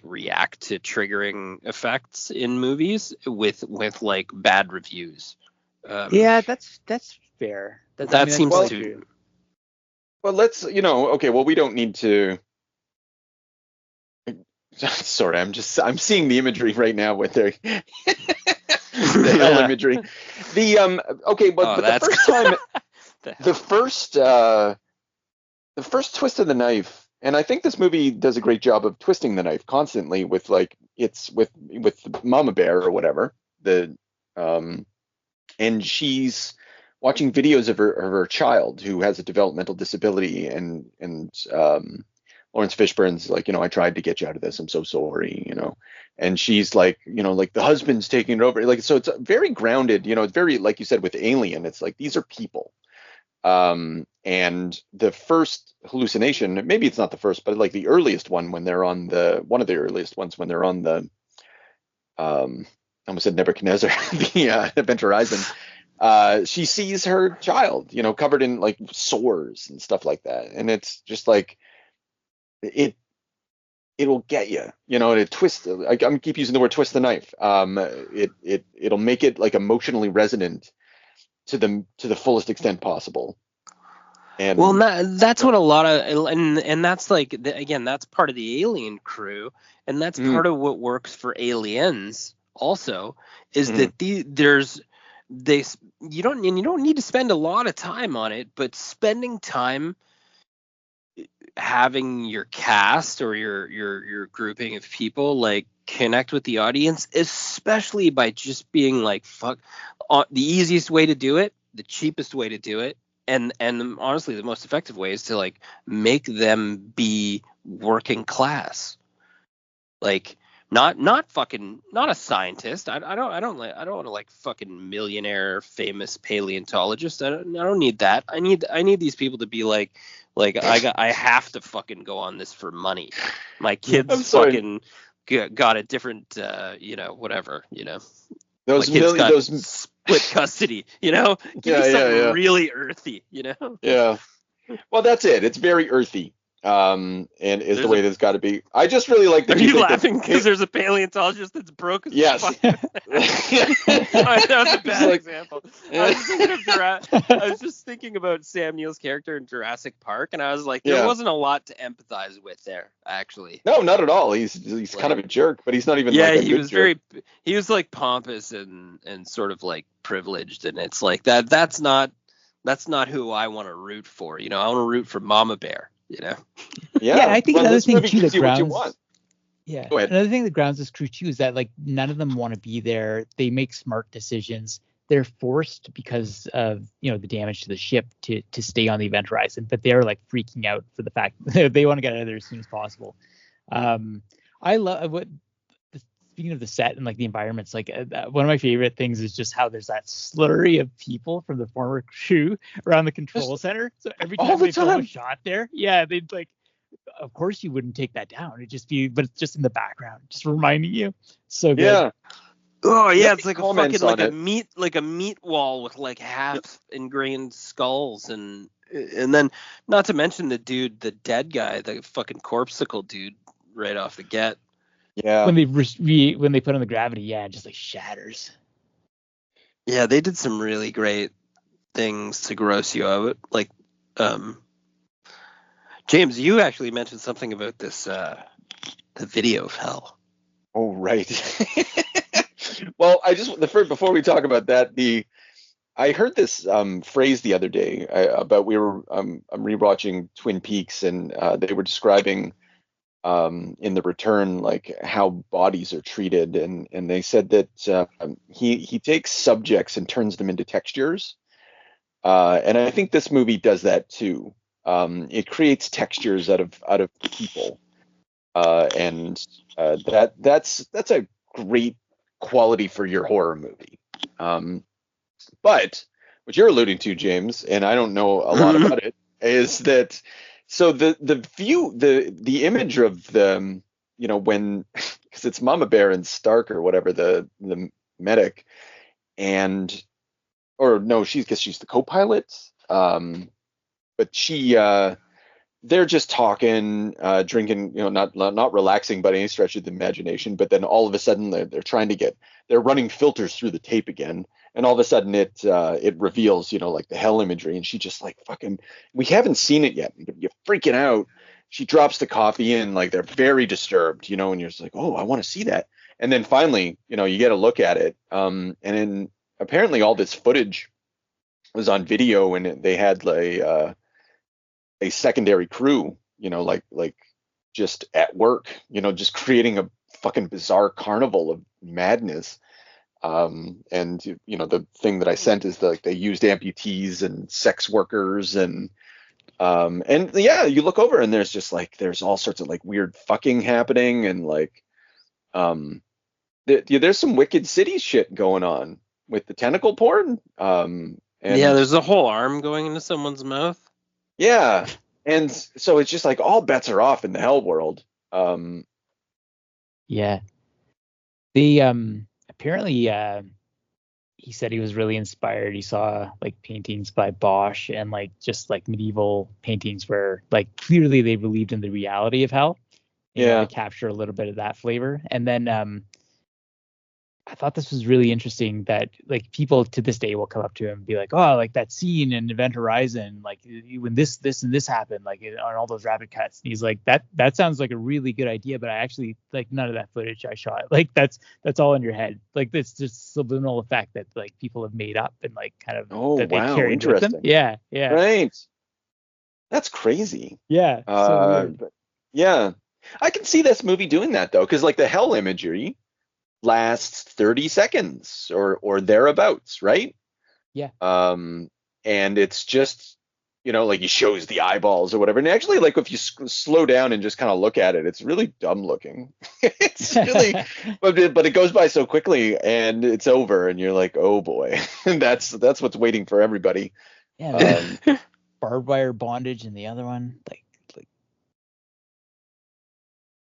react to triggering effects in movies with like bad reviews. That's fair. That seems to. Well, let's okay. Well, we don't need to. Sorry, I'm seeing the imagery right now with the hell imagery. The first twist of the knife, and I think this movie does a great job of twisting the knife constantly with like it's with Mama Bear or whatever, and she's watching videos of her child who has a developmental disability, and Lawrence Fishburne's like, I tried to get you out of this. I'm so sorry, and she's like, like the husband's taking it over. Like, so it's very grounded, it's very, like you said, with Alien, it's like, these are people. And the first hallucination, maybe it's not the first, but like the earliest one, when they're on one of the earliest ones, when they're on the, I almost said Nebuchadnezzar, the Event Horizon, she sees her child, covered in like sores and stuff like that. And it's just like, it'll get you, to twist. I'm keep using the word twist the knife. It'll make it like emotionally resonant to the fullest extent possible. And that's what a lot of, and that's like, again, that's part of the Alien crew, and that's part of what works for Aliens also, is that you don't need to spend a lot of time on it, but spending time having your cast or your grouping of people like connect with the audience, especially by just being like, fuck, the easiest way to do it, the cheapest way to do it, and honestly the most effective way is to like make them be working class, like not a scientist. I don't want to like fucking millionaire famous paleontologist. I don't need that. I need these people to be like I have to fucking go on this for money. My kids fucking got a different whatever, Those my kids got those split custody, Give me something really earthy, Yeah. Well, that's it. It's very earthy. And is the way that's got to be. I just really like that. Are you laughing because there's a paleontologist that's broke? Yes. That was a bad example. I was just thinking about Sam Neill's character in Jurassic Park, and I was like, there wasn't a lot to empathize with there, actually. No, not at all. He's like, kind of a jerk, but he's not even. Yeah, like a he good was jerk. he was like pompous and sort of like privileged, and it's like that's not who I want to root for. I want to root for Mama Bear. Yeah. I think another thing too that grounds. Yeah. Go ahead. Another thing that grounds this crew too is that like none of them want to be there. They make smart decisions. They're forced because of the damage to the ship to stay on the event horizon, but they're like freaking out for the fact that they want to get out of there as soon as possible. I love what. Speaking of the set and like the environments, like one of my favorite things is just how there's that slurry of people from the former crew around the control center. So every time they film a shot there, they'd like, of course you wouldn't take that down. It'd just be, but it's just in the background, just reminding you. So good. Yeah. Oh yeah, it's like a fucking like a meat wall with like half ingrained skulls and then not to mention the dead guy, the fucking corpsicle dude right off the get. Yeah. When they put on the gravity, it just like shatters. Yeah, they did some really great things to gross you out. Like, James, you actually mentioned something about this, the video of hell. Oh, right. Well, before we talk about that, I heard this phrase the other day about I'm rewatching Twin Peaks, and they were describing in The Return, like how bodies are treated, and they said that he takes subjects and turns them into textures, and I think this movie does that too. It creates textures out of people, and that's a great quality for your horror movie. But what you're alluding to, James, and I don't know a lot about it, is that. So the view, the image of the, when, because it's Mama Bear and Stark or whatever, the medic, or no, she's the co-pilot, but they're just talking, drinking, not relaxing by any stretch of the imagination, but then all of a sudden they're running filters through the tape again. And all of a sudden it reveals, like the hell imagery, and she just like fucking, we haven't seen it yet. You're freaking out. She drops the coffee in, like they're very disturbed, and you're just like, oh, I want to see that. And then finally, you get a look at it. And then apparently all this footage was on video, and they had a secondary crew, like just at work, just creating a fucking bizarre carnival of madness. And the thing that I sent is they used amputees and sex workers and you look over and there's all sorts of like weird fucking happening, and like there's some Wicked City shit going on with the tentacle porn. And there's a whole arm going into someone's mouth. Yeah, and so it's just like all bets are off in the hell world. Yeah. The apparently he said he was really inspired. He saw like paintings by Bosch and like just like medieval paintings where like clearly they believed in the reality of hell. To capture a little bit of that flavor. And then I thought this was really interesting that like people to this day will come up to him and be like, oh, like that scene in Event Horizon, like when this and this happened, like on all those rapid cuts. And he's like, that sounds like a really good idea, but I actually like none of that footage I shot. Like that's all in your head. Like that's just subliminal effect that like people have made up and like kind of that they carried with them. Yeah. Right. That's crazy. Yeah. So weird. But yeah, I can see this movie doing that though, because like the hell imagery lasts 30 seconds or thereabouts, right? Yeah. And it's just like he shows the eyeballs or whatever. And actually, like if you slow down and just kind of look at it, it's really dumb looking. It's really, but it goes by so quickly and it's over, and you're like, oh boy, that's what's waiting for everybody. Yeah, barbed wire bondage, and the other one like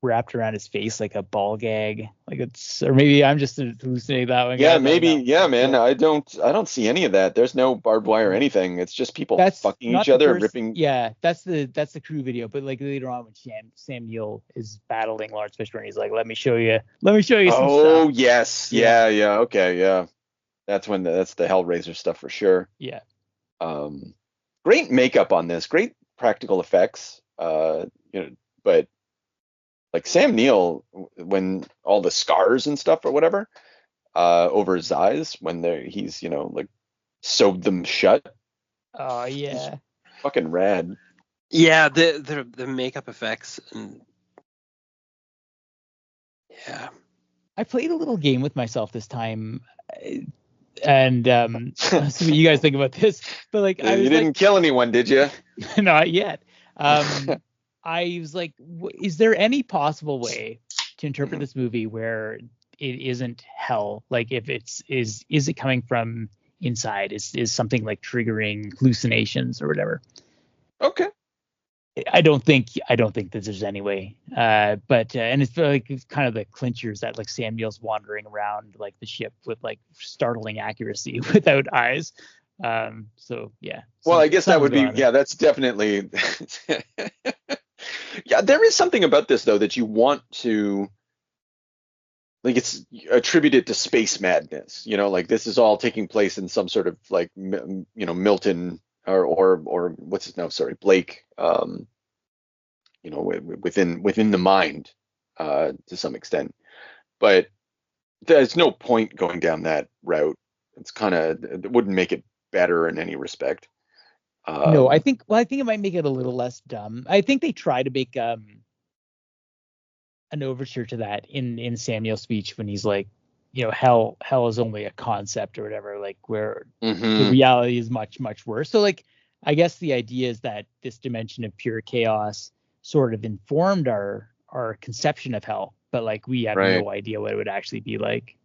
wrapped around his face like a ball gag. Like it's, or maybe I'm just hallucinating that one. Yeah, Guys, maybe. Yeah, man. Yeah. I don't see any of that. There's no barbed wire or anything. It's just people That's fucking not each the other, first, ripping. yeah, that's the crew video, but like later on when Sam Neill is battling Lawrence Fishburne, he's like, let me show you some Oh, stuff. yes. Yeah. Okay. Yeah. That's that's the Hellraiser stuff for sure. Yeah. Great makeup on this. Great practical effects. But like Sam Neill, when all the scars and stuff or whatever, over his eyes, when he's, like sewed them shut. Oh yeah. Fucking rad. Yeah, the makeup effects and yeah. I played a little game with myself this time, and let's see what you guys think about this. But like, I was you didn't kill anyone, did you? not yet. I was like, is there any possible way to interpret this movie where it isn't hell? Like, if is it coming from inside? Is something like triggering hallucinations or whatever? Okay. I don't think that there's any way. But and it's like it's kind of the clinchers that like Sam Neill's wandering around like the ship with like startling accuracy without eyes. So yeah. Well, I guess that would be, yeah. that's definitely. Yeah, there is something about this though that you want to, like, it's attributed to space madness. Like this is all taking place in some sort of like Milton or what's his name? Sorry, Blake. Within the mind, to some extent, but there's no point going down that route. It wouldn't make it better in any respect. No, I think it might make it a little less dumb. I think they try to make an overture to that in Samuel's speech when he's like, hell is only a concept or whatever, like where the reality is much, much worse. So like, I guess the idea is that this dimension of pure chaos sort of informed our conception of hell, but like we have no idea what it would actually be like.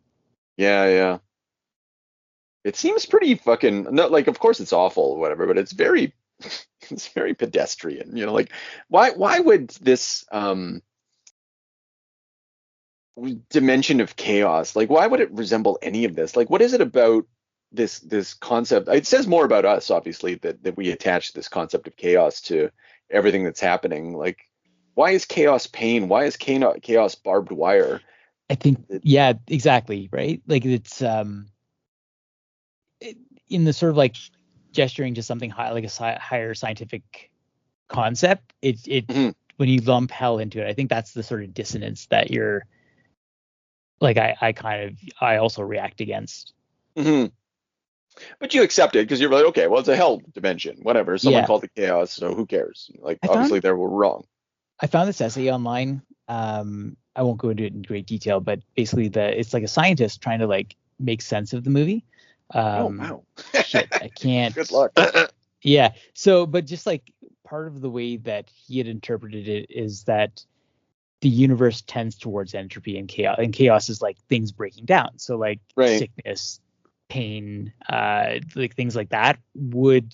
Yeah. It seems pretty fucking, no, like, of course it's awful or whatever, but it's very pedestrian, like why would this dimension of chaos, like why would it resemble any of this? Like what is it about this concept? It says more about us, obviously, that we attach this concept of chaos to everything that's happening. Like, why is chaos pain? Why is chaos barbed wire? I think, yeah, exactly, right? Like it's in the sort of like gesturing to something high, like a higher scientific concept. It when you lump hell into it, I think that's the sort of dissonance that you're like. I also react against. Mm-hmm. But you accept it because you're like, okay, well, it's a hell dimension, whatever. Someone called it chaos, so who cares? Like, obviously, they were wrong. I found this essay online. I won't go into it in great detail, but basically, it's like a scientist trying to like make sense of the movie. Oh wow! Shit, I can't. Good luck. Yeah. So, but just like part of the way that he had interpreted it is that the universe tends towards entropy and chaos is like things breaking down. So like sickness, pain, like things like that would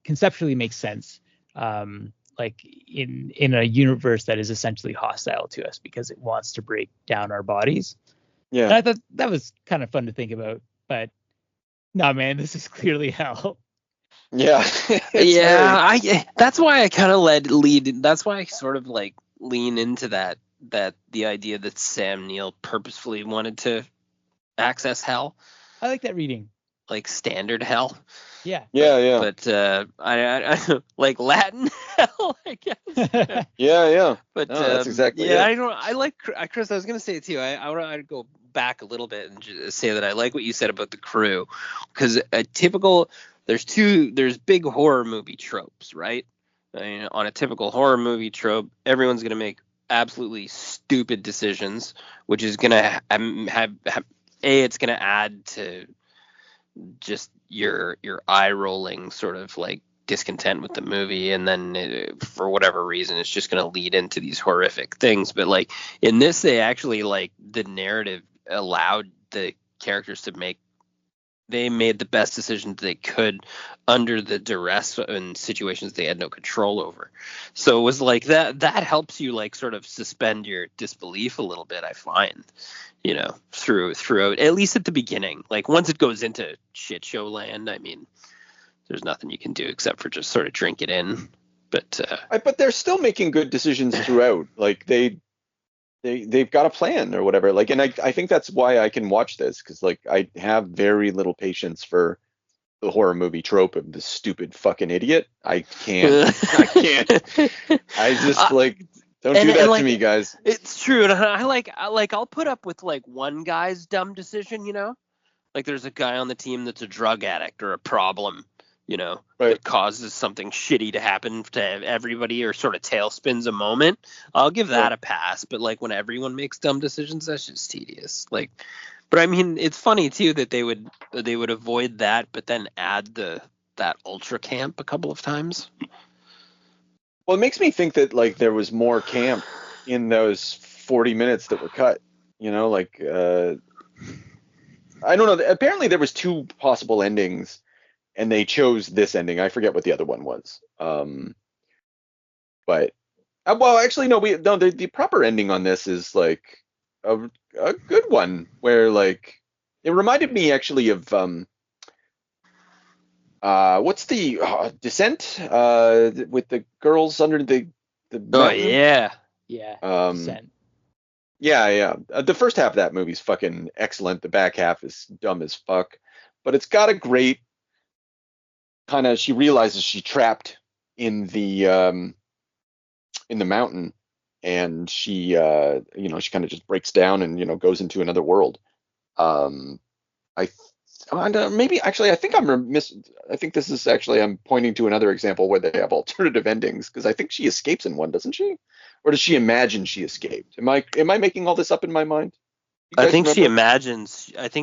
conceptually make sense. Like in a universe that is essentially hostile to us because it wants to break down our bodies. Yeah. And I thought that was kind of fun to think about, but no, man, this is clearly hell. Yeah. That's why I kind of lead. That's why I sort of like lean into that the idea that Sam Neill purposefully wanted to access hell. I like that reading. Like standard hell. Yeah. But I like Latin hell, I guess. Yeah. But no, that's exactly it. I like Chris. I was gonna say it too. I'd go back a little bit and just say that I like what you said about the crew, because there's big horror movie tropes, right? I mean, on a typical horror movie trope, everyone's gonna make absolutely stupid decisions, which is gonna it's gonna add to just your eye rolling sort of like discontent with the movie, and then for whatever reason it's just going to lead into these horrific things. But like in this, they actually, like, the narrative allowed the characters to make, they made the best decisions they could under the duress and situations they had no control over. So it was like that helps you, like, sort of suspend your disbelief a little bit, I find, you know, throughout, at least at the beginning. Like once it goes into shit show land, I mean, there's nothing you can do except for just sort of drink it in. But they're still making good decisions throughout. Like they've got a plan or whatever. Like, and I think that's why I can watch this, because like I have very little patience for the horror movie trope of the stupid fucking idiot. I can't. I just like, don't do that to me, guys. It's true, and I'll put up with like one guy's dumb decision, you know, like there's a guy on the team that's a drug addict or a problem, you know, that causes something shitty to happen to everybody, or sort of tailspins a moment. I'll give that a pass. But like when everyone makes dumb decisions, that's just tedious. Like, but I mean, it's funny too that they would avoid that, but then add that ultra camp a couple of times. Well, it makes me think that like there was more camp in those 40 minutes that were cut. You know, like I don't know. Apparently there was 2 possible endings, and they chose this ending. I forget what the other one was. But well, actually, no. The proper ending on this is like a good one, where like it reminded me actually of what's the Descent with the girls under the mountain? Oh yeah. Descent. Yeah. The first half of that movie is fucking excellent. The back half is dumb as fuck, but it's got a great kind of, she realizes she's trapped in the mountain, and she she kind of just breaks down and goes into another world. Maybe actually I think this is actually, I'm pointing to another example where they have alternative endings, because I think she escapes in one, doesn't she? Or does she imagine she escaped? Am I making all this up in my mind? I think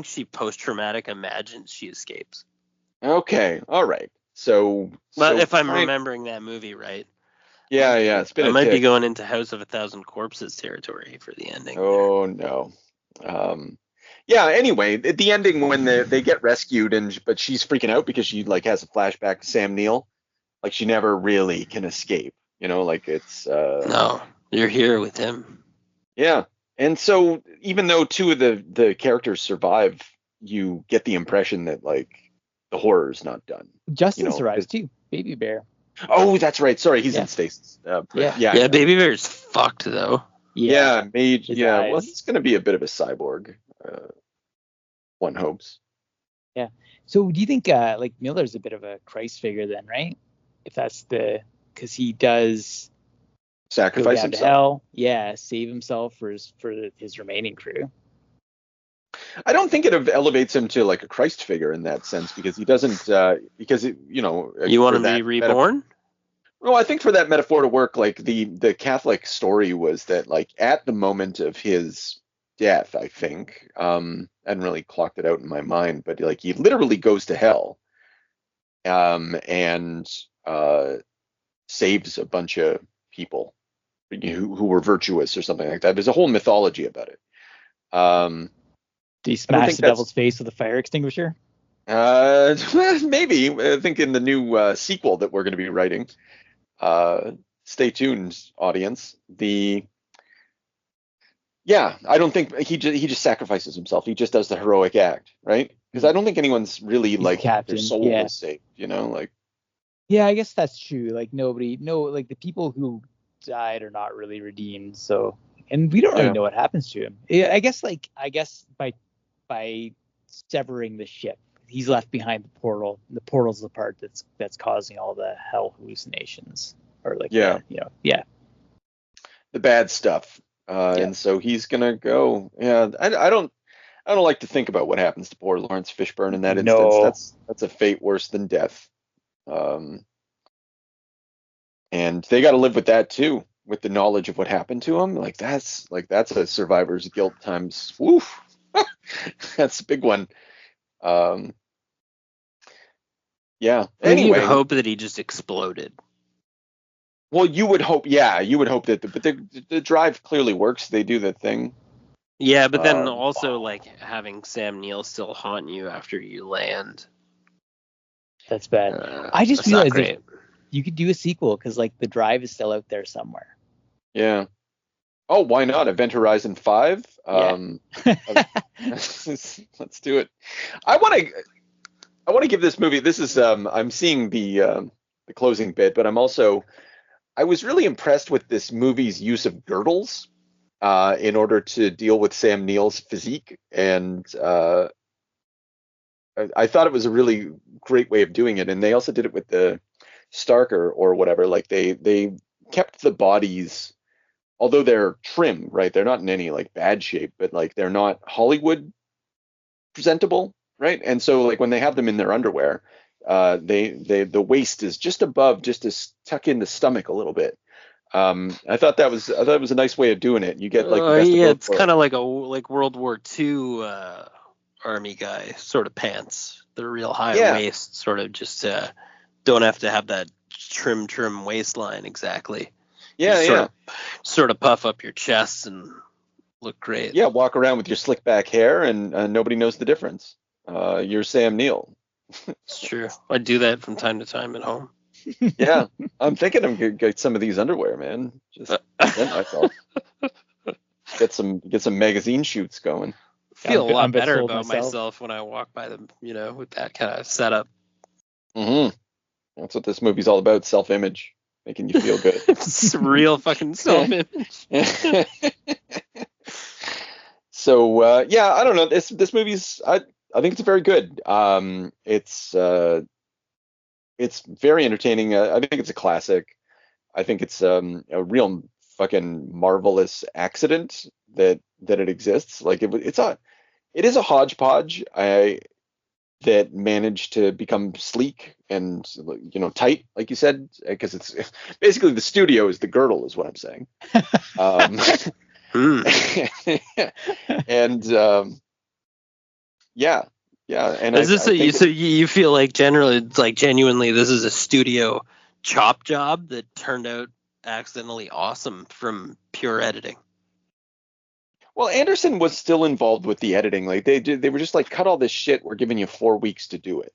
she post-traumatic imagines she escapes. Okay, all right. So if I'm remembering that movie right. Yeah, it's been. I might be going into House of a Thousand Corpses territory for the ending. Oh no. Yeah. Anyway, at the ending when they get rescued, but she's freaking out because she like has a flashback to Sam Neill, like she never really can escape. Like it's. No, you're here with him. Yeah, and so even though 2 of the characters survive, you get the impression that like the horror's not done. Justin survives too. Baby Bear. Oh, that's right. Sorry, he's in stasis. Yeah. Baby Bear's fucked though. Yeah. Well, he's gonna be a bit of a cyborg. One hopes. Yeah. So do you think like Miller's a bit of a Christ figure then, right? If that's because he does sacrifice himself. To hell, save himself for his remaining crew. I don't think it elevates him to like a Christ figure in that sense, because he doesn't you want him to be reborn? Well, I think for that metaphor to work, like the Catholic story was that like at the moment of his death, I think, I hadn't really clocked it out in my mind, but like he literally goes to hell, and saves a bunch of people who were virtuous or something like that. There's a whole mythology about it. Do you smash the devil's face with a fire extinguisher? Maybe. I think in the new sequel that we're going to be writing. Stay tuned, audience. I don't think he just sacrifices himself. He just does the heroic act, right? Because I don't think anyone's really like their soul was saved. Like. Yeah, I guess that's true. Like like the people who died are not really redeemed. So, and we don't really know what happens to him. I guess by severing the ship, he's left behind the portal. The portal's the part that's causing all the hell hallucinations, or like the bad stuff. And so he's gonna go. Yeah, I don't like to think about what happens to poor Lawrence Fishburne in that instance. That's a fate worse than death. And they got to live with that too, with the knowledge of what happened to him. Like that's a survivor's guilt times. Woof. That's a big one. Yeah. I mean, Anyway, you'd hope that he just exploded. well, you would hope that, but the drive clearly works. They do the thing. Yeah, but then also like having Sam Neill still haunt you after you land. That's bad. I just That's not realized great. you could do a sequel because like the drive is still out there somewhere. Yeah. Oh, why not? Event Horizon 5? Yeah. Let's do it. I want to give this movie. This is I'm seeing the closing bit, but I was really impressed with this movie's use of girdles in order to deal with Sam Neill's physique, and I thought it was a really great way of doing it. And they also did it with the Starker or whatever. Like they kept the bodies, although they're trim, right? They're not in any like bad shape, but like they're not Hollywood presentable, right? And so like when they have them in their underwear, the waist is just above, just to tuck in the stomach a little bit. I thought it was a nice way of doing it. You get like the best of both It's kind of like like World War II army guy sort of pants. They're real high waist, sort of just don't have to have that trim waistline exactly. Yeah, Sort of puff up your chest and look great. Yeah, walk around with your slick back hair and nobody knows the difference. You're Sam Neill. It's true. I do that from time to time at home. Yeah, I'm thinking I'm gonna get some of these underwear, man. Just present myself. Get some magazine shoots going. Feel a lot better about myself when I walk by them, with that kind of setup. Mm-hmm. That's what this movie's all about, self-image, making you feel good. It's real fucking self-image. So yeah, I don't know. This movie's I think it's very good. It's very entertaining. I think it's a classic. I think it's a real fucking marvelous accident that it exists. Like it is a hodgepodge. That managed to become sleek and tight, like you said, because it's basically the studio is the girdle, is what I'm saying. And yeah. And is this so you feel like genuinely this is a studio chop job that turned out accidentally awesome from pure editing? Well, Anderson was still involved with the editing. Like they were just like, cut all this shit. We're giving you 4 weeks to do it.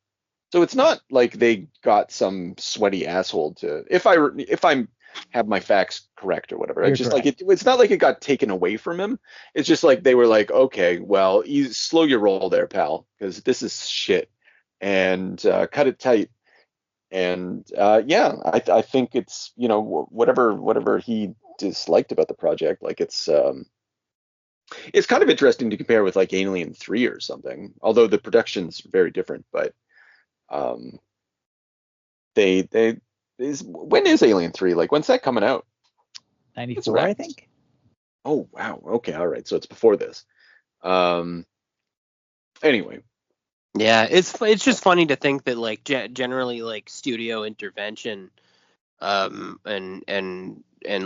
So it's not like they got some sweaty asshole to. If I have my facts correct or whatever, it's just correct. Like it's not like it got taken away from him. It's just like they were like, okay, well, you slow your roll there, pal, because this is shit, and cut it tight. And yeah, I think it's whatever he disliked about the project, like it's kind of interesting to compare with like Alien 3 or something, although the production's very different. But when is Alien 3? Like, when's that coming out? 94, I think. Oh wow. Okay, all right. So it's before this. Anyway. Yeah, it's just funny to think that like generally like studio intervention and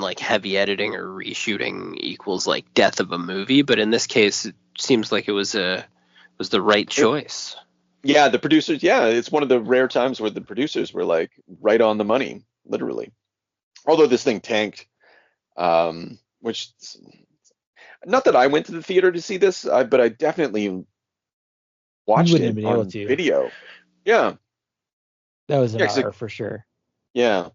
like heavy editing or reshooting equals like death of a movie, but in this case it seems like it was the right choice. Yeah, the producers, it's one of the rare times where the producers were like right on the money, literally. Although this thing tanked, which, not that I went to the theater to see this, but I definitely watched it on video. Yeah, that was an hour for sure. Yeah.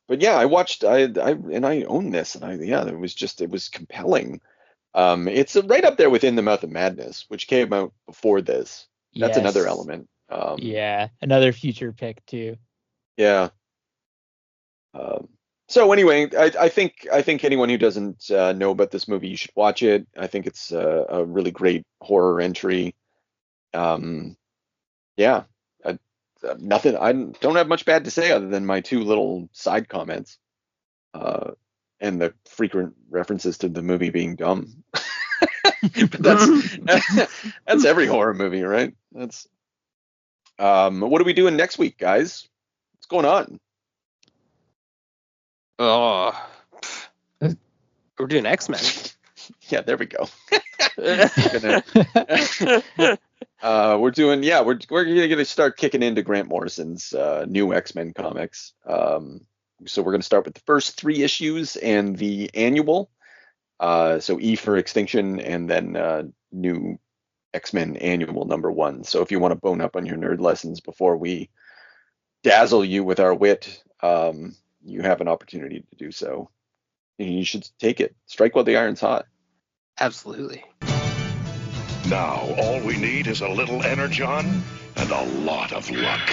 But yeah, I watched. I own this, and it was compelling. It's right up there with In the Mouth of Madness, which came out before this. That's another element. Yeah, another future pick too. Yeah. So anyway, I think anyone who doesn't know about this movie, you should watch it. I think it's a really great horror entry. Yeah. Nothing. I don't have much bad to say other than my 2 little side comments, and the frequent references to the movie being dumb. But that's every horror movie, right? That's what are we doing next week, guys? What's going on? Oh, we're doing X-Men. Yeah, there we go. We're doing, we're gonna start kicking into Grant Morrison's new X-Men comics. So we're gonna start with the first 3 issues and the annual. So E for Extinction, and then new X-Men annual #1. So if you want to bone up on your nerd lessons before we dazzle you with our wit, you have an opportunity to do so. And you should take it. Strike while the iron's hot. Absolutely. Now, all we need is a little energon and a lot of luck.